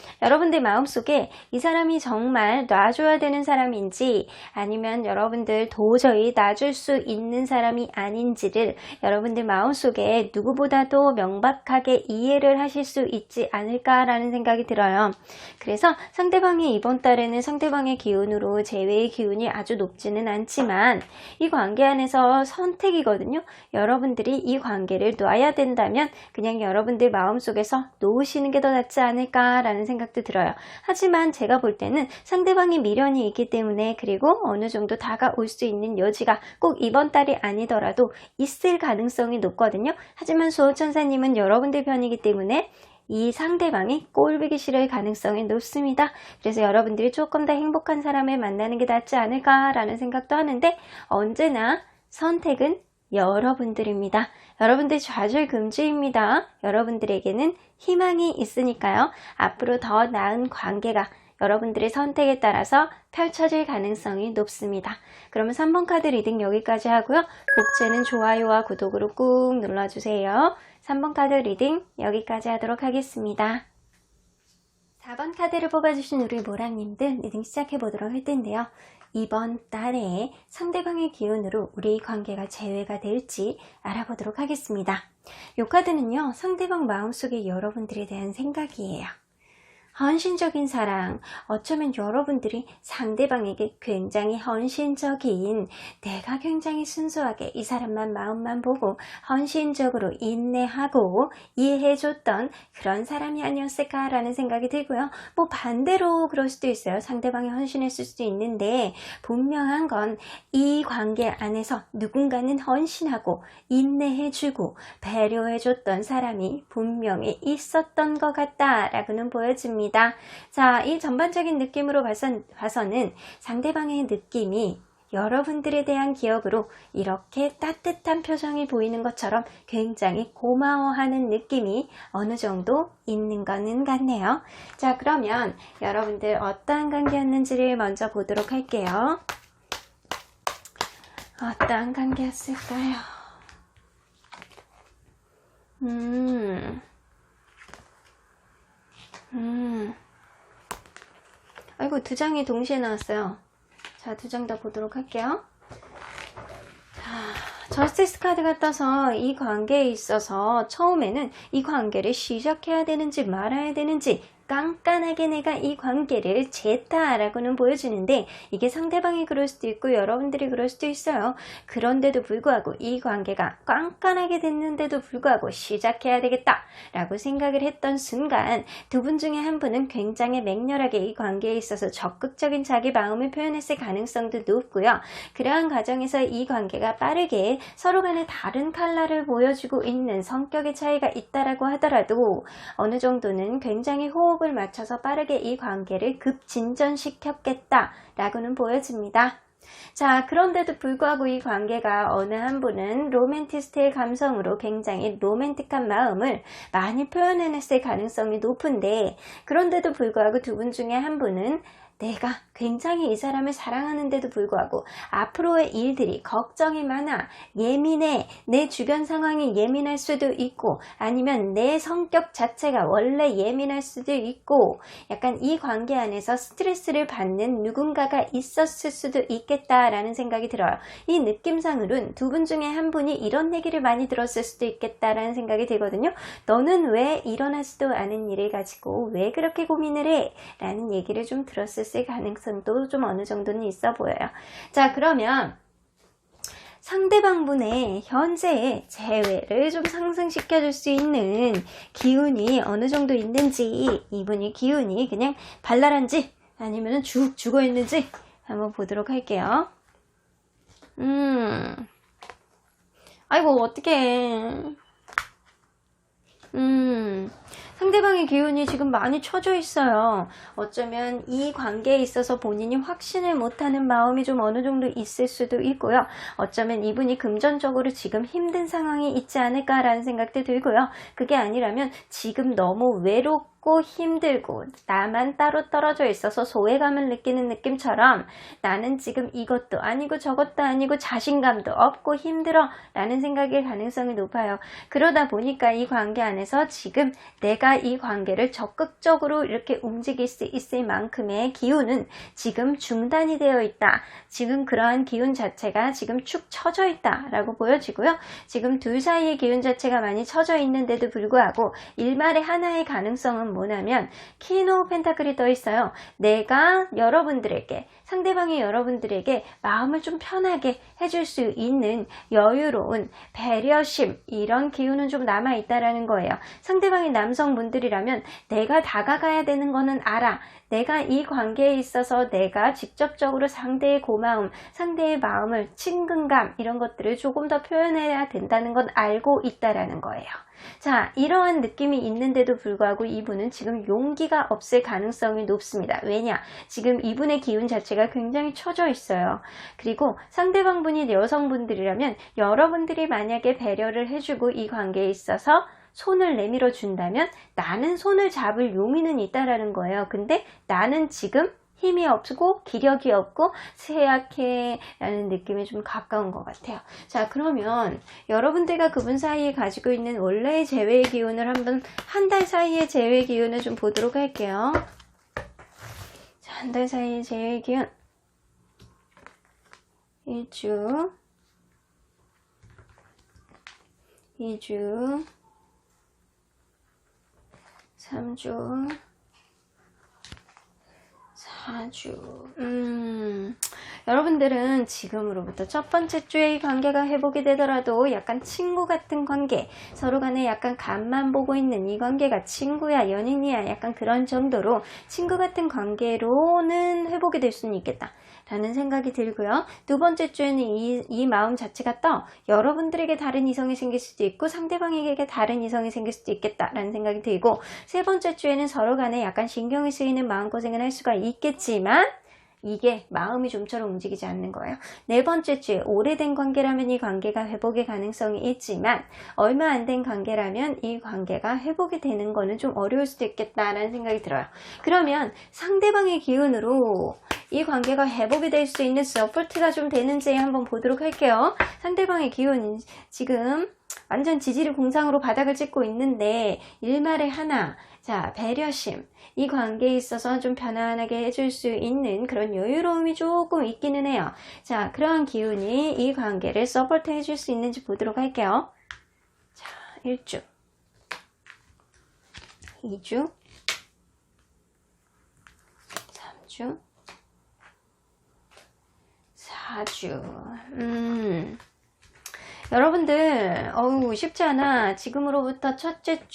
마음속에 이 사람이 정말 놔줘야 되는 사람인지 아니면 여러분들 도저히 놔줄 수 있는 사람이 아닌지를 여러분들 마음속에 누구보다도 명확하게 이해를 하실 수 있지 않을까라는 생각이 들어요. 그래서 상대방이 이번 달에는 상대방의 기운으로 재회의 기운이 아주 높지는 않지만 이 관계 안에서 선택이거든요. 여러분들이 이 관계를 놔야 된다면 그냥 여러분들 마음속에서 놓으시는 게 더 낫지 않을까라는 생각도 들어요. 하지만 제가 볼 때는 상대방이 미련이 있기 때문에 그리고 어느 정도 다가올 수 있는 여지가 꼭 이번 달이 아니더라도 있을 가능성이 높거든요. 하지만 수호천사님은 여러분들 편이기 때문에 이 상대방이 꼴보기 싫을 가능성이 높습니다. 그래서 여러분들이 조금 더 행복한 사람을 만나는 게 낫지 않을까라는 생각도 하는데 언제나 선택은 여러분들입니다. 여러분들 좌절금지입니다. 여러분들에게는 희망이 있으니까요. 앞으로 더 나은 관계가 여러분들의 선택에 따라서 펼쳐질 가능성이 높습니다. 그러면 3번 카드 리딩 여기까지 하고요. 복채는 좋아요와 구독으로 꾹 눌러주세요. 3번 카드 리딩 여기까지 하도록 하겠습니다. 4번 카드를 뽑아주신 우리 모랑님들 리딩 시작해보도록 할 텐데요. 이번 달에 상대방의 기운으로 우리 관계가 재회가 될지 알아보도록 하겠습니다. 이 카드는요, 상대방 마음속에 여러분들에 대한 생각이에요. 헌신적인 사랑, 어쩌면 여러분들이 상대방에게 굉장히 헌신적인, 내가 굉장히 순수하게 이 사람만 마음만 보고 헌신적으로 인내하고 이해해줬던 그런 사람이 아니었을까라는 생각이 들고요. 뭐 반대로 그럴 수도 있어요. 상대방이 헌신했을 수도 있는데 분명한 건 이 관계 안에서 누군가는 헌신하고 인내해주고 배려해줬던 사람이 분명히 있었던 것 같다라고는 보여집니다. 자, 이 전반적인 느낌으로 봐서는 상대방의 느낌이 여러분들에 대한 기억으로 이렇게 따뜻한 표정이 보이는 것처럼 굉장히 고마워하는 느낌이 어느 정도 있는 거는 같네요. 자, 그러면 여러분들 어떠한 관계였는지를 먼저 보도록 할게요. 어떠한 관계였을까요? 아이고, 두 장이 동시에 나왔어요. 자, 두 장 다 보도록 할게요. 저스티스 카드가 떠서 이 관계에 있어서 처음에는 이 관계를 시작해야 되는지 말아야 되는지 깐깐하게 내가 이 관계를 쟀다라고는 보여주는데 이게 상대방이 그럴 수도 있고 여러분들이 그럴 수도 있어요. 그런데도 불구하고 이 관계가 깐깐하게 됐는데도 불구하고 시작해야 되겠다 라고 생각을 했던 순간 두 분 중에 한 분은 굉장히 맹렬하게 이 관계에 있어서 적극적인 자기 마음을 표현했을 가능성도 높고요. 그러한 과정에서 이 관계가 빠르게 서로 간에 다른 컬러를 보여주고 있는 성격의 차이가 있다라고 하더라도 어느 정도는 굉장히 호흡을 맞춰서 빠르게 이 관계를 급진전시켰겠다 라고는 보여집니다. 자, 그런데도 불구하고 이 관계가 어느 한 분은 로맨티스트의 감성으로 굉장히 로맨틱한 마음을 많이 표현해냈을 가능성이 높은데 그런데도 불구하고 두 분 중에 한 분은 내가 굉장히 이 사람을 사랑하는데도 불구하고 앞으로의 일들이 걱정이 많아 예민해 내 주변 상황이 예민할 수도 있고 아니면 내 성격 자체가 원래 예민할 수도 있고 약간 이 관계 안에서 스트레스를 받는 누군가가 있었을 수도 있겠다라는 생각이 들어요. 이 느낌상으로는 두 분 중에 한 분이 이런 얘기를 많이 들었을 수도 있겠다라는 생각이 들거든요. 너는 왜 일어나지도 않은 일을 가지고 왜 그렇게 고민을 해? 라는 얘기를 좀 들었을 가능성도 좀 어느 정도는 있어 보여요. 자, 그러면 상대방분의 현재의 재회를 좀 상승시켜 줄 수 있는 기운이 어느 정도 있는지 이분이 기운이 그냥 발랄한지 아니면 쭉 죽어 있는지 한번 보도록 할게요. 아이고 어떡해. 상대방의 기운이 지금 많이 처져 있어요. 어쩌면 이 관계에 있어서 본인이 확신을 못하는 마음이 좀 어느 정도 있을 수도 있고요. 어쩌면 이분이 금전적으로 지금 힘든 상황이 있지 않을까라는 생각도 들고요. 그게 아니라면 지금 너무 외롭고 힘들고 나만 따로 떨어져 있어서 소외감을 느끼는 느낌처럼 나는 지금 이것도 아니고 저것도 아니고 자신감도 없고 힘들어 라는 생각일 가능성이 높아요. 그러다 보니까 이 관계 안에서 지금 내가 내가 이 관계를 적극적으로 이렇게 움직일 수 있을 만큼의 기운은 지금 중단이 되어 있다. 지금 그러한 기운 자체가 지금 축 처져 있다 라고 보여지고요. 지금 둘 사이의 기운 자체가 많이 처져 있는데도 불구하고 일말의 하나의 가능성은 뭐냐면 퀸 오브 펜타클이 떠 있어요. 내가 여러분들에게, 상대방이 여러분들에게 마음을 좀 편하게 해줄 수 있는 여유로운 배려심, 이런 기운은 좀 남아있다라는 거예요. 상대방이 남성분들이라면 내가 다가가야 되는 거는 알아. 내가 이 관계에 있어서 내가 직접적으로 상대의 고마움, 상대의 마음을, 친근감, 이런 것들을 조금 더 표현해야 된다는 건 알고 있다라는 거예요. 자, 이러한 느낌이 있는데도 불구하고 이분은 지금 용기가 없을 가능성이 높습니다. 왜냐? 지금 이분의 기운 자체가 굉장히 처져 있어요. 그리고 상대방분이 여성분들이라면 여러분들이 만약에 배려를 해주고 이 관계에 있어서 손을 내밀어 준다면 나는 손을 잡을 용의는 있다라는 거예요. 근데 나는 지금 힘이 없고 기력이 없고 쇠약해 라는 느낌이 좀 가까운 것 같아요. 자, 그러면 여러분들과 그분 사이에 가지고 있는 원래의 재회의 기운을 한번 한 달 사이의 재회의 기운을 좀 보도록 할게요. 자, 한 달 사이의 재회의 기운 1주 2주 3주 4주. 여러분들은 지금으로부터 첫 번째 주에 이 관계가 회복이 되더라도 약간 친구 같은 관계, 서로 간에 약간 간만 보고 있는 이 관계가 친구야, 연인이야, 약간 그런 정도로 친구 같은 관계로는 회복이 될 수는 있겠다 라는 생각이 들고요. 두 번째 주에는 이 마음 자체가 여러분들에게 다른 이성이 생길 수도 있고 상대방에게 다른 이성이 생길 수도 있겠다라는 생각이 들고, 세 번째 주에는 서로 간에 약간 신경이 쓰이는 마음고생을 할 수가 있겠지만 이게 마음이 좀처럼 움직이지 않는 거예요. 네 번째 주에 오래된 관계라면 이 관계가 회복의 가능성이 있지만 얼마 안 된 관계라면 이 관계가 회복이 되는 거는 좀 어려울 수도 있겠다라는 생각이 들어요. 그러면 상대방의 기운으로 이 관계가 회복이 될 수 있는 서포트가 좀 되는지 한번 보도록 할게요. 상대방의 기운 지금 완전 지지리 공상으로 바닥을 찍고 있는데 일말의 하나, 자, 배려심, 이 관계에 있어서 좀 편안하게 해줄 수 있는 그런 여유로움이 조금 있기는 해요. 자, 그러한 기운이 이 관계를 서포트 해줄 수 있는지 보도록 할게요. 자, 1주 2주 3주 4주. 여러분들 쉽지 않아. 지금으로부터 첫째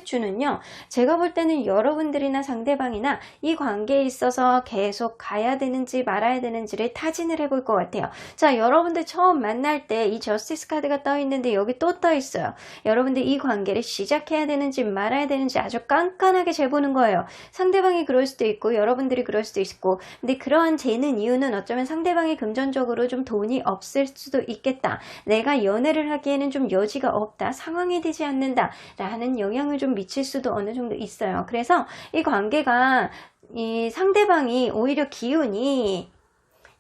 주는요, 제가 볼 때는 여러분들이나 상대방이나 이 관계에 있어서 계속 가야 되는지 말아야 되는지를 타진을 해볼 것 같아요. 자, 여러분들 처음 만날 때 이 저스티스 카드가 떠 있는데 여기 또 떠 있어요. 여러분들 이 관계를 시작해야 되는지 말아야 되는지 아주 깐깐하게 재보는 거예요. 상대방이 그럴 수도 있고 여러분들이 그럴 수도 있고, 근데 그러한 재는 이유는 어쩌면 상대방이 금전적으로 좀 돈이 없을 수도 있겠다, 내가 연애를 하기에는 좀 여지가 없다, 상황이 되지 않는다 라는 영향을 좀 미칠 수도 어느 정도 있어요. 그래서 이 관계가, 이 상대방이 오히려 기운이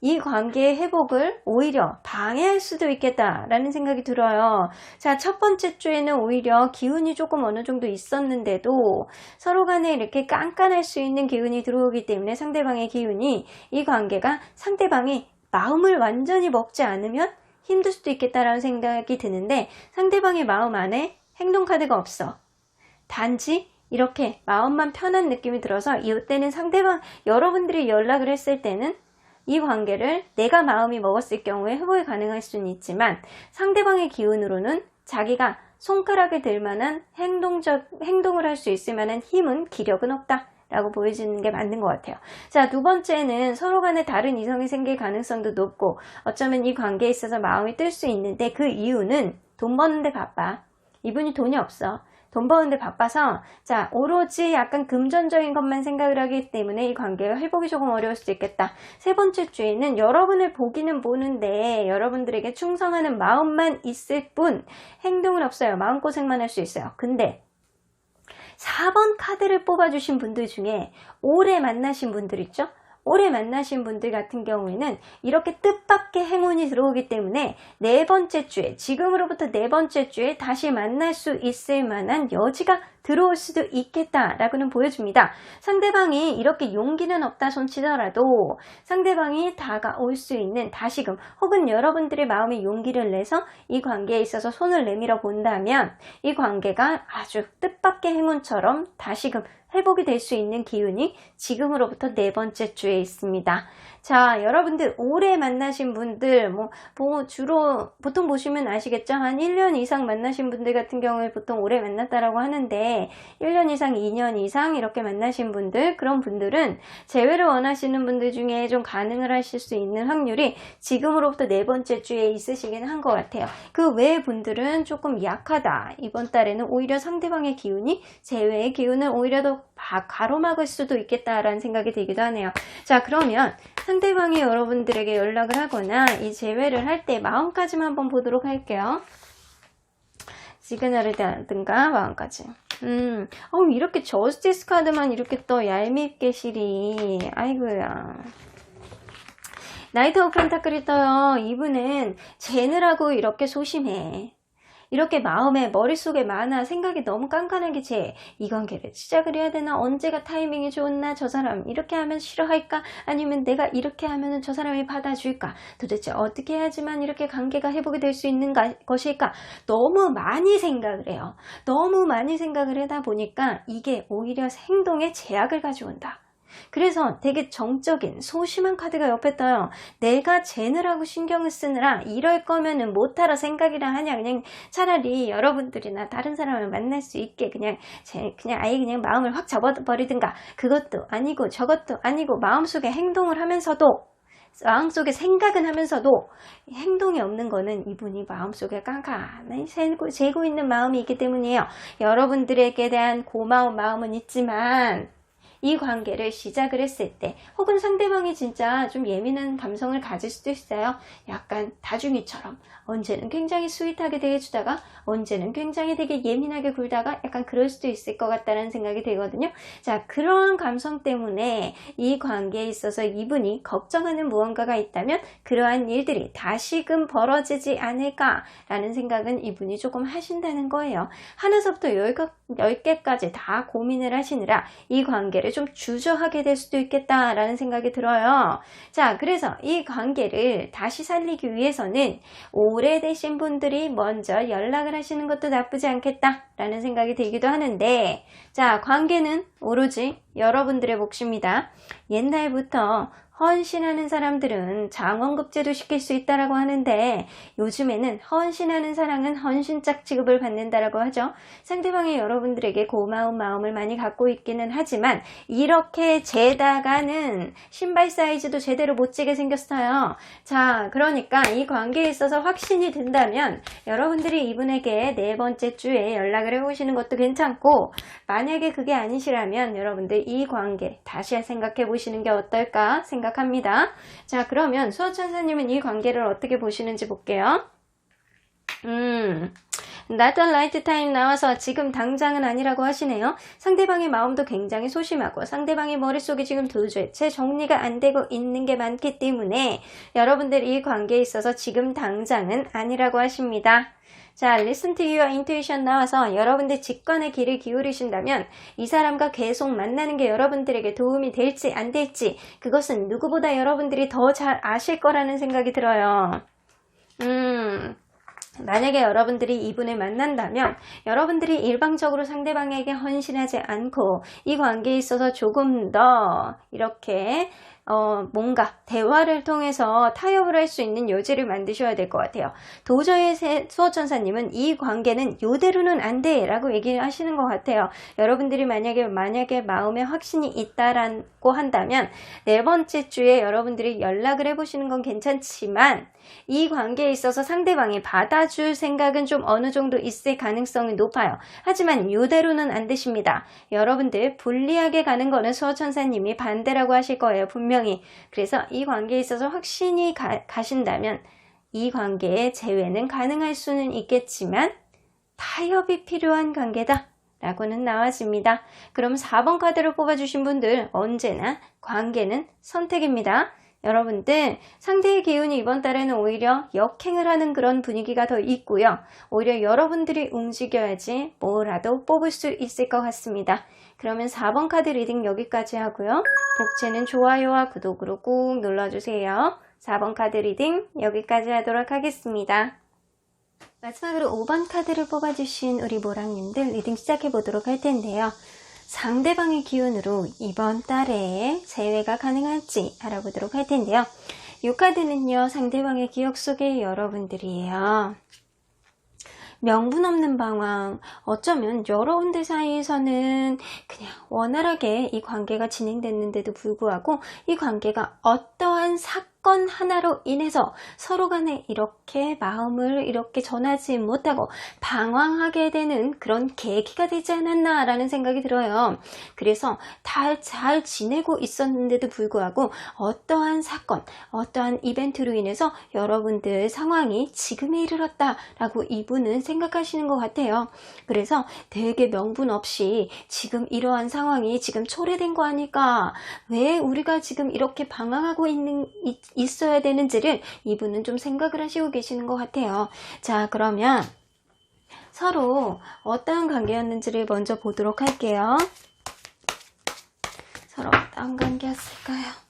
이 관계의 회복을 오히려 방해할 수도 있겠다라는 생각이 들어요. 자, 첫 번째 주에는 오히려 기운이 조금 어느 정도 있었는데도 서로 간에 이렇게 깐깐할 수 있는 기운이 들어오기 때문에 상대방의 기운이, 이 관계가 상대방이 마음을 완전히 먹지 않으면 힘들 수도 있겠다라는 생각이 드는데, 상대방의 마음 안에 행동 카드가 없어. 단지 이렇게 마음만 편한 느낌이 들어서 이때는 상대방, 여러분들이 연락을 했을 때는 이 관계를 내가 마음이 먹었을 경우에 회복이 가능할 수는 있지만 상대방의 기운으로는 자기가 손가락에 들 만한 행동을 할 수 있을 만한 힘은, 기력은 없다 라고 보여지는 게 맞는 것 같아요. 자, 두 번째는 서로 간에 다른 이성이 생길 가능성도 높고 어쩌면 이 관계에 있어서 마음이 뜰 수 있는데, 그 이유는 돈 버는데 바빠. 이분이 돈이 없어. 돈 버는데 바빠서, 자, 오로지 약간 금전적인 것만 생각을 하기 때문에 이 관계가 회복이 조금 어려울 수도 있겠다. 세 번째 주에는 여러분을 보기는 보는데 여러분들에게 충성하는 마음만 있을 뿐 행동은 없어요. 마음고생만 할 수 있어요. 근데 4번 카드를 뽑아주신 분들 중에 오래 만나신 분들 있죠? 오래 만나신 분들 같은 경우에는 이렇게 뜻밖의 행운이 들어오기 때문에 네 번째 주에, 지금으로부터 네 번째 주에 다시 만날 수 있을 만한 여지가 들어올 수도 있겠다라고는 보여줍니다. 상대방이 이렇게 용기는 없다 손치더라도 상대방이 다가올 수 있는 다시금, 혹은 여러분들의 마음에 용기를 내서 이 관계에 있어서 손을 내밀어 본다면 이 관계가 아주 뜻밖의 행운처럼 다시금 회복이 될 수 있는 기운이 지금으로부터 네 번째 주에 있습니다. 자, 여러분들 오래 만나신 분들 주로 보통 보시면 아시겠죠? 한 1년 이상 만나신 분들 같은 경우에 보통 오래 만났다라고 하는데 1년 이상, 2년 이상 이렇게 만나신 분들, 그런 분들은 재회를 원하시는 분들 중에 좀 가능을 하실 수 있는 확률이 지금으로부터 네 번째 주에 있으시긴 한 것 같아요. 그 외의 분들은 조금 약하다. 이번 달에는 오히려 상대방의 기운이 재회의 기운을 오히려 더 가로막을 수도 있겠다라는 생각이 들기도 하네요. 자, 그러면 상대방이 여러분들에게 연락을 하거나 이 재회를 할 때 마음까지만 한번 보도록 할게요. 시그널이라든가 마음까지. 이렇게 저스티스 카드만 이렇게 또 얄밉게 실이. 아이고야. 나이트 오브 펜타클이 떠요. 이분은 재느라고 이렇게 소심해. 이렇게 마음에, 머릿속에 많아. 생각이 너무 깐깐하게 이 관계를 시작을 해야 되나? 언제가 타이밍이 좋나? 저 사람 이렇게 하면 싫어할까? 아니면 내가 이렇게 하면 저 사람이 받아줄까? 도대체 어떻게 해야지만 이렇게 관계가 회복이 될 수 있는 것일까? 너무 많이 생각을 해요. 너무 많이 생각을 하다 보니까 이게 오히려 행동에 제약을 가져온다. 그래서 되게 정적인 소심한 카드가 옆에 떠요. 내가 재느라고 신경을 쓰느라 이럴 거면은 못하러 생각이라 하냐. 그냥 차라리 여러분들이나 다른 사람을 만날 수 있게 그냥 아예 그냥 마음을 확 접어버리든가. 그것도 아니고 저것도 아니고 마음속에 행동을 하면서도, 마음속에 생각은 하면서도 행동이 없는 거는 이분이 마음속에 깐깐히 재고 있는 마음이 있기 때문이에요. 여러분들에게 대한 고마운 마음은 있지만 이 관계를 시작을 했을 때, 혹은 상대방이 진짜 좀 예민한 감성을 가질 수도 있어요. 약간 다중이처럼 언제는 굉장히 스윗하게 대해주다가 언제는 굉장히 되게 예민하게 굴다가 약간 그럴 수도 있을 것 같다는 생각이 들거든요. 자, 그러한 감성 때문에 이 관계에 있어서 이분이 걱정하는 무언가가 있다면 그러한 일들이 다시금 벌어지지 않을까라는 생각은 이분이 조금 하신다는 거예요. 하나서부터 10개까지 다 고민을 하시느라 이 관계를 좀 주저하게 될 수도 있겠다라는 생각이 들어요. 자, 그래서 이 관계를 다시 살리기 위해서는 오래되신 분들이 먼저 연락을 하시는 것도 나쁘지 않겠다라는 생각이 들기도 하는데, 자, 관계는 오로지 여러분들의 몫입니다. 옛날부터 헌신하는 사람들은 장원급제도 시킬 수 있다라고 하는데 요즘에는 헌신하는 사람은 헌신짝 취급을 받는다라고 하죠. 상대방이 여러분들에게 고마운 마음을 많이 갖고 있기는 하지만 이렇게 재다가는 신발 사이즈도 제대로 못 재게 생겼어요. 자, 그러니까 이 관계에 있어서 확신이 든다면 여러분들이 이분에게 네 번째 주에 연락을 해보시는 것도 괜찮고, 만약에 그게 아니시라면 여러분들 이 관계 다시 생각해 보시는 게 어떨까 생각합니다. 자, 그러면 수호천사님은 이 관계를 어떻게 보시는지 볼게요. Not the right time 나와서 지금 당장은 아니라고 하시네요. 상대방의 마음도 굉장히 소심하고 상대방의 머릿속에 지금 도대체 정리가 안 되고 있는 게 많기 때문에 여러분들 이 관계에 있어서 지금 당장은 아니라고 하십니다. 자, listen to your intuition 나와서 여러분들 직관의 귀를 기울이신다면 이 사람과 계속 만나는 게 여러분들에게 도움이 될지 안 될지 그것은 누구보다 여러분들이 더 잘 아실 거라는 생각이 들어요. 만약에 여러분들이 이분을 만난다면 여러분들이 일방적으로 상대방에게 헌신하지 않고 이 관계에 있어서 조금 더 이렇게 뭔가 대화를 통해서 타협을 할 수 있는 여지를 만드셔야 될 것 같아요. 도저히 수호천사님은 이 관계는 요대로는 안 돼 라고 얘기를 하시는 것 같아요. 여러분들이 만약에 마음에 확신이 있다라고 한다면 네 번째 주에 여러분들이 연락을 해보시는 건 괜찮지만 이 관계에 있어서 상대방이 받아줄 생각은 좀 어느 정도 있을 가능성이 높아요. 하지만 요대로는 안 되십니다. 여러분들 불리하게 가는 거는 수호천사님이 반대라고 하실 거예요. 분명히. 그래서 이 관계에 있어서 확신이 가신다면 이 관계의 재회는 가능할 수는 있겠지만 타협이 필요한 관계다 라고는 나왔습니다. 그럼 4번 카드를 뽑아주신 분들 언제나 관계는 선택입니다. 여러분들 상대의 기운이 이번 달에는 오히려 역행을 하는 그런 분위기가 더 있고요. 오히려 여러분들이 움직여야지 뭐라도 뽑을 수 있을 것 같습니다. 그러면 4번 카드 리딩 여기까지 하고요. 복채는 좋아요와 구독으로 꾹 눌러주세요. 4번 카드 리딩 여기까지 하도록 하겠습니다. 마지막으로 5번 카드를 뽑아주신 우리 모랑님들 리딩 시작해 보도록 할 텐데요. 상대방의 기운으로 이번 달에 재회가 가능할지 알아보도록 할 텐데요. 이 카드는요, 상대방의 기억 속의 여러분들이에요. 명분 없는 방황, 어쩌면 여러분들 사이에서는 그냥 원활하게 이 관계가 진행됐는데도 불구하고 이 관계가 어떠한 사건 하나로 인해서 서로 간에 이렇게 마음을 이렇게 전하지 못하고 방황하게 되는 그런 계기가 되지 않았나 라는 생각이 들어요. 그래서 잘 지내고 있었는데도 불구하고 어떠한 사건, 어떠한 이벤트로 인해서 여러분들 상황이 지금에 이르렀다 라고 이분은 생각하시는 것 같아요. 그래서 되게 명분 없이 지금 이러한 상황이 지금 초래된 거 아닐까, 왜 우리가 지금 이렇게 방황하고 있어야 되는지를 이분은 좀 생각을 하시고 계시는 것 같아요. 자, 그러면 서로 어떠한 관계였는지를 먼저 보도록 할게요. 서로 어떠한 관계였을까요?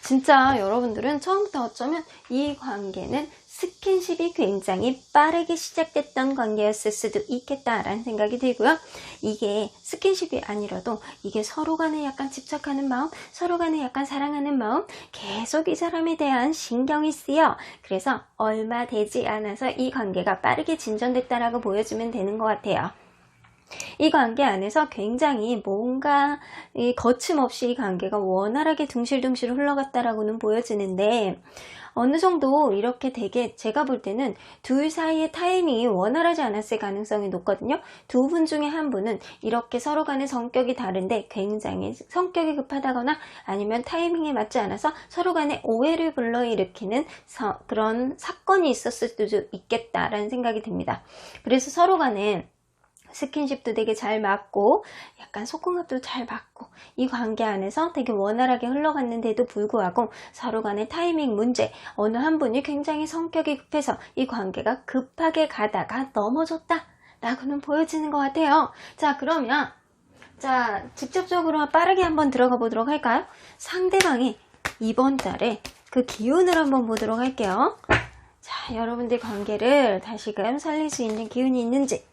진짜 여러분들은 처음부터 어쩌면 이 관계는 스킨십이 굉장히 빠르게 시작됐던 관계였을 수도 있겠다라는 생각이 들고요. 이게 스킨십이 아니라도 이게 서로 간에 약간 집착하는 마음, 서로 간에 약간 사랑하는 마음, 계속 이 사람에 대한 신경이 쓰여. 그래서 얼마 되지 않아서 이 관계가 빠르게 진전됐다라고 보여주면 되는 것 같아요. 이 관계 안에서 굉장히 뭔가 거침없이 이 관계가 원활하게 둥실둥실 흘러갔다라고는 보여지는데, 어느 정도 이렇게 되게 제가 볼 때는 둘 사이의 타이밍이 원활하지 않았을 가능성이 높거든요. 두 분 중에 한 분은 이렇게 서로 간의 성격이 다른데 굉장히 성격이 급하다거나 아니면 타이밍에 맞지 않아서 서로 간에 오해를 불러일으키는 그런 사건이 있었을 수도 있겠다라는 생각이 듭니다. 그래서 서로 간에 스킨십도 되게 잘 맞고 약간 속궁합도 잘 맞고 이 관계 안에서 되게 원활하게 흘러갔는데도 불구하고 서로 간의 타이밍 문제, 어느 한 분이 굉장히 성격이 급해서 이 관계가 급하게 가다가 넘어졌다 라고는 보여지는 것 같아요. 자, 그러면 직접적으로 빠르게 한번 들어가 보도록 할까요? 상대방이 이번 달에 그 기운을 한번 보도록 할게요. 자, 여러분들 관계를 다시금 살릴 수 있는 기운이 있는지.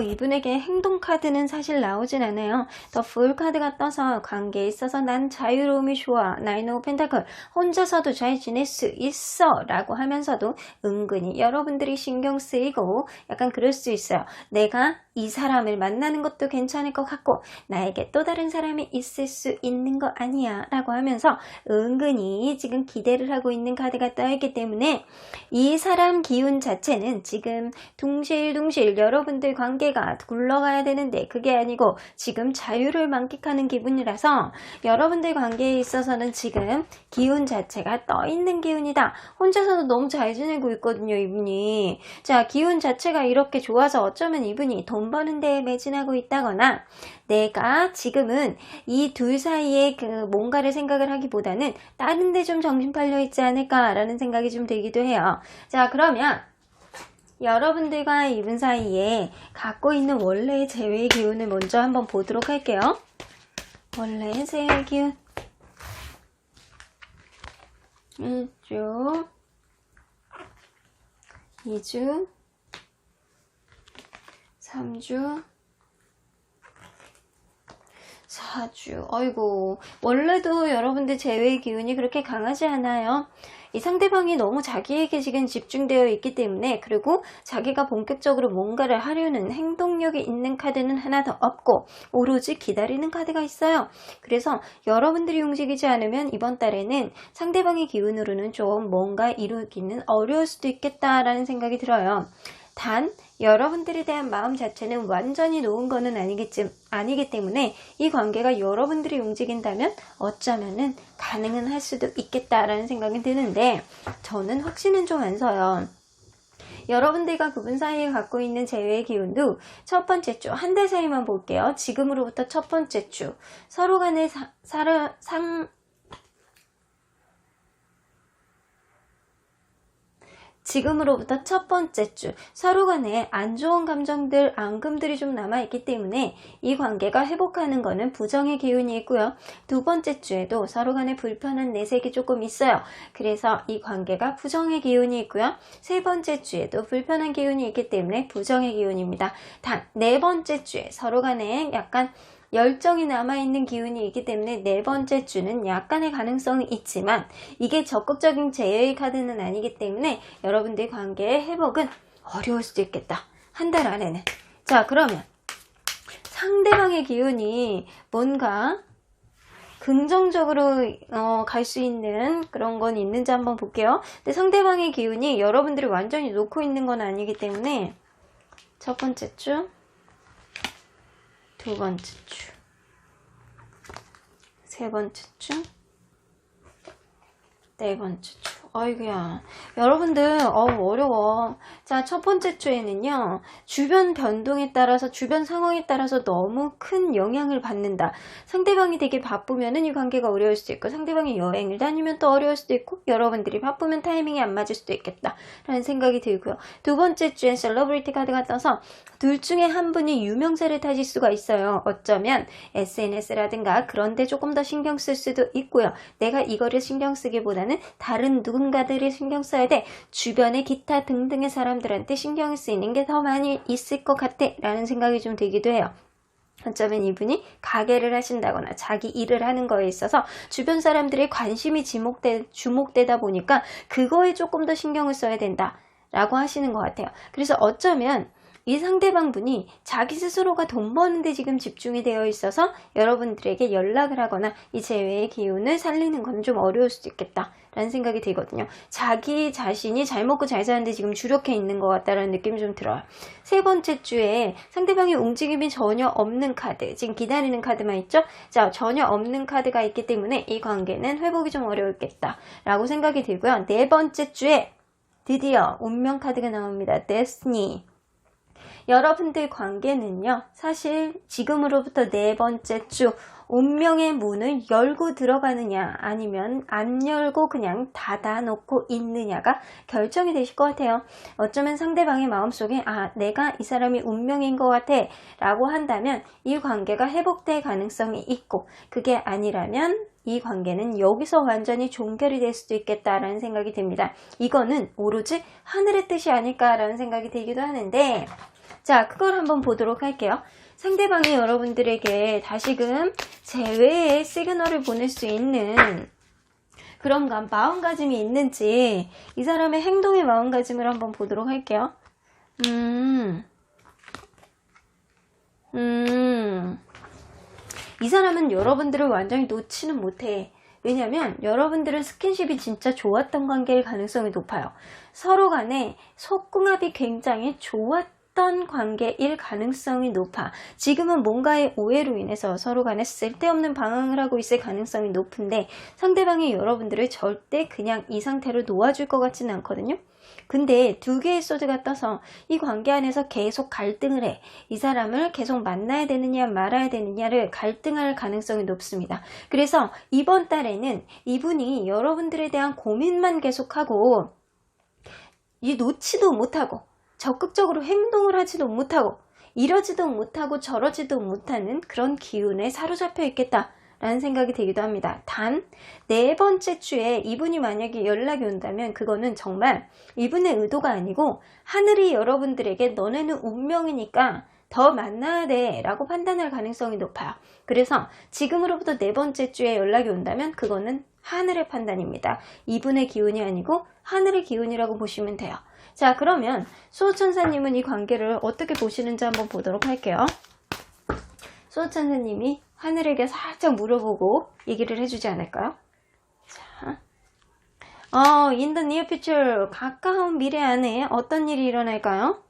이분에게 행동 카드는 사실 나오진 않아요. 더 풀 카드가 떠서 관계에 있어서 난 자유로움이 좋아. 나인 오브 펜타클, 혼자서도 잘 지낼 수 있어 라고 하면서도 은근히 여러분들이 신경 쓰이고 약간 그럴 수 있어요. 내가 이 사람을 만나는 것도 괜찮을 것 같고 나에게 또 다른 사람이 있을 수 있는 거 아니야 라고 하면서 은근히 지금 기대를 하고 있는 카드가 떠있기 때문에 이 사람 기운 자체는 지금 둥실둥실 여러분들 관계가 굴러가야 되는데 그게 아니고 지금 자유를 만끽하는 기분이라서 여러분들 관계에 있어서는 지금 기운 자체가 떠있는 기운이다. 혼자서도 너무 잘 지내고 있거든요, 이분이. 자, 기운 자체가 이렇게 좋아서 어쩌면 이분이 돈 버는 데에 매진하고 있다거나 내가 지금은 이 둘 사이에 뭔가를 생각을 하기보다는 다른 데 좀 정신 팔려 있지 않을까라는 생각이 좀 들기도 해요. 자, 그러면 여러분들과 이분 사이에 갖고 있는 원래의 재회의 기운을 먼저 한번 보도록 할게요. 원래의 재회의 기운 1주 2주 3주 4주. 어이고, 원래도 여러분들 재회의 기운이 그렇게 강하지 않아요. 이 상대방이 너무 자기에게 지금 집중되어 있기 때문에, 그리고 자기가 본격적으로 뭔가를 하려는 행동력이 있는 카드는 하나 더 없고 오로지 기다리는 카드가 있어요. 그래서 여러분들이 움직이지 않으면 이번 달에는 상대방의 기운으로는 좀 뭔가 이루기는 어려울 수도 있겠다라는 생각이 들어요. 단 여러분들에 대한 마음 자체는 완전히 놓은 거는 아니기 때문에 이 관계가 여러분들이 움직인다면 어쩌면은 가능은 할 수도 있겠다라는 생각이 드는데, 저는 확신은 좀 안 서요. 여러분들과 그분 사이에 갖고 있는 재회의 기운도 첫 번째 주, 한 달 사이만 볼게요. 지금으로부터 첫 번째 주, 서로 간의 지금으로부터 첫 번째 주, 서로 간에 안 좋은 감정들, 앙금들이 좀 남아있기 때문에 이 관계가 회복하는 거는 부정의 기운이 있고요. 두 번째 주에도 서로 간에 불편한 내색이 조금 있어요. 그래서 이 관계가 부정의 기운이 있고요. 세 번째 주에도 불편한 기운이 있기 때문에 부정의 기운입니다. 단 네 번째 주에 서로 간에 약간 열정이 남아있는 기운이 있기 때문에 네 번째 주는 약간의 가능성이 있지만 이게 적극적인 재회의 카드는 아니기 때문에 여러분들의 관계의 회복은 어려울 수도 있겠다. 한 달 안에는. 자, 그러면 상대방의 기운이 뭔가 긍정적으로 갈 수 있는 그런 건 있는지 한번 볼게요. 근데 상대방의 기운이 여러분들이 완전히 놓고 있는 건 아니기 때문에 첫 번째 주, 두 번째 주, 세 번째 주, 네 번째 주. 아이고야, 여러분들 어려워. 자, 첫 번째 주에는요, 주변 변동에 따라서, 주변 상황에 따라서 너무 큰 영향을 받는다. 상대방이 되게 바쁘면은 이 관계가 어려울 수도 있고, 상대방이 여행을 다니면 또 어려울 수도 있고, 여러분들이 바쁘면 타이밍이 안 맞을 수도 있겠다 라는 생각이 들고요. 두 번째 주엔 셀러브리티 카드가 떠서 둘 중에 한 분이 유명세를 타실 수가 있어요. 어쩌면 SNS라든가 그런데 조금 더 신경 쓸 수도 있고요. 내가 이거를 신경 쓰기보다는 다른 누군가들이 신경 써야 돼. 주변의 기타 등등의 사람들한테 신경 쓰이는 게 더 많이 있을 것 같아 라는 생각이 좀 들기도 해요. 어쩌면 이분이 가게를 하신다거나 자기 일을 하는 거에 있어서 주변 사람들의 관심이 주목되다 보니까 그거에 조금 더 신경을 써야 된다 라고 하시는 것 같아요. 그래서 어쩌면 이 상대방 분이 자기 스스로가 돈 버는데 지금 집중이 되어 있어서 여러분들에게 연락을 하거나 이 재회의 기운을 살리는 건 좀 어려울 수도 있겠다 라는 생각이 들거든요. 자기 자신이 잘 먹고 잘 사는데 지금 주력해 있는 것 같다라는 느낌이 좀 들어요. 세 번째 주에 상대방의 움직임이 전혀 없는 카드, 지금 기다리는 카드만 있죠? 자, 전혀 없는 카드가 있기 때문에 이 관계는 회복이 좀 어려웠겠다 라고 생각이 들고요. 네 번째 주에 드디어 운명 카드가 나옵니다. 데스티니. 여러분들 관계는요, 사실 지금으로부터 네 번째 주 운명의 문을 열고 들어가느냐 아니면 안 열고 그냥 닫아놓고 있느냐가 결정이 되실 것 같아요. 어쩌면 상대방의 마음속에 내가 이 사람이 운명인 것 같아 라고 한다면 이 관계가 회복될 가능성이 있고, 그게 아니라면 이 관계는 여기서 완전히 종결이 될 수도 있겠다라는 생각이 듭니다. 이거는 오로지 하늘의 뜻이 아닐까라는 생각이 들기도 하는데, 자, 그걸 한번 보도록 할게요. 상대방이 여러분들에게 다시금 재회의 시그널을 보낼 수 있는 그런 마음가짐이 있는지, 이 사람의 행동의 마음가짐을 한번 보도록 할게요. 이 사람은 여러분들을 완전히 놓지는 못해. 왜냐면 여러분들은 스킨십이 진짜 좋았던 관계일 가능성이 높아요. 서로 간에 속궁합이 굉장히 좋았던 관계일 가능성이 높아. 지금은 뭔가의 오해로 인해서 서로 간에 쓸데없는 방황을 하고 있을 가능성이 높은데, 상대방이 여러분들을 절대 그냥 이 상태로 놓아줄 것 같지는 않거든요. 근데 두 개의 소드가 떠서 이 관계 안에서 계속 갈등을 해. 이 사람을 계속 만나야 되느냐 말아야 되느냐를 갈등할 가능성이 높습니다. 그래서 이번 달에는 이분이 여러분들에 대한 고민만 계속하고 놓지도 못하고 적극적으로 행동을 하지도 못하고 이러지도 못하고 저러지도 못하는 그런 기운에 사로잡혀 있겠다 라는 생각이 들기도 합니다. 단 네 번째 주에 이분이 만약에 연락이 온다면 그거는 정말 이분의 의도가 아니고 하늘이 여러분들에게 너네는 운명이니까 더 만나야 돼 라고 판단할 가능성이 높아요. 그래서 지금으로부터 네 번째 주에 연락이 온다면 그거는 하늘의 판단입니다. 이분의 기운이 아니고 하늘의 기운이라고 보시면 돼요. 자, 그러면 수호천사님은 이 관계를 어떻게 보시는지 한번 보도록 할게요. 수호천사님이 하늘에게 살짝 물어보고 얘기를 해주지 않을까요? 자, in the near future, 가까운 미래 안에 어떤 일이 일어날까요?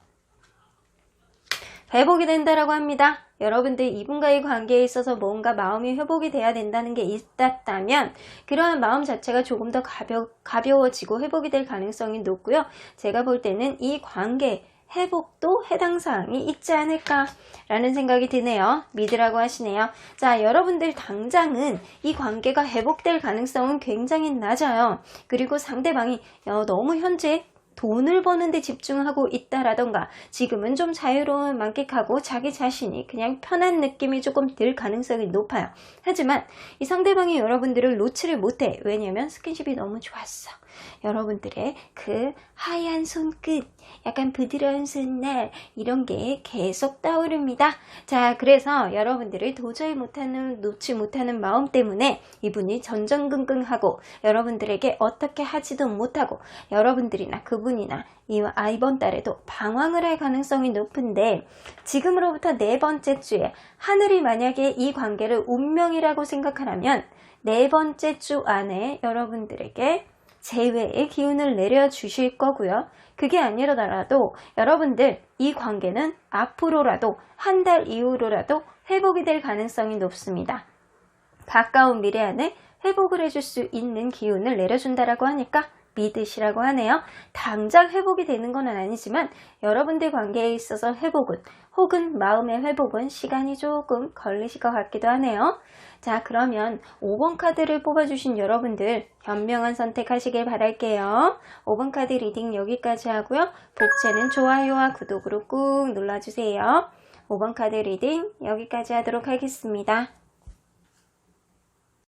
회복이 된다라고 합니다. 여러분들 이분과의 관계에 있어서 뭔가 마음이 회복이 돼야 된다는 게 있었다면 그러한 마음 자체가 조금 더 가벼워지고 회복이 될 가능성이 높고요. 제가 볼 때는 이 관계 회복도 해당 사항이 있지 않을까라는 생각이 드네요. 믿으라고 하시네요. 자, 여러분들 당장은 이 관계가 회복될 가능성은 굉장히 낮아요. 그리고 상대방이 너무 현재 돈을 버는데 집중하고 있다라던가 지금은 좀 자유로움을 만끽하고 자기 자신이 그냥 편한 느낌이 조금 들 가능성이 높아요. 하지만 이 상대방이 여러분들을 놓지를 못해. 왜냐면 스킨십이 너무 좋았어. 여러분들의 그 하얀 손끝, 약간 부드러운 손날 이런 게 계속 떠오릅니다. 자, 그래서 여러분들을 도저히 놓지 못하는 마음 때문에 이분이 전전긍긍하고 여러분들에게 어떻게 하지도 못하고 여러분들이나 그분이나 이번 달에도 방황을 할 가능성이 높은데 지금으로부터 4번째 주에 하늘이 만약에 이 관계를 운명이라고 생각하라면 4번째 주 안에 여러분들에게 재회의 기운을 내려주실 거고요. 그게 아니더라도 여러분들 이 관계는 앞으로라도 한 달 이후로라도 회복이 될 가능성이 높습니다. 가까운 미래 안에 회복을 해줄 수 있는 기운을 내려준다라고 하니까 믿으시라고 하네요. 당장 회복이 되는 건 아니지만 여러분들 관계에 있어서 회복은 혹은 마음의 회복은 시간이 조금 걸리실 것 같기도 하네요. 자, 그러면 5번 카드를 뽑아주신 여러분들 현명한 선택하시길 바랄게요. 5번 카드 리딩 여기까지 하고요. 복채는 좋아요와 구독으로 꾹 눌러주세요. 5번 카드 리딩 여기까지 하도록 하겠습니다.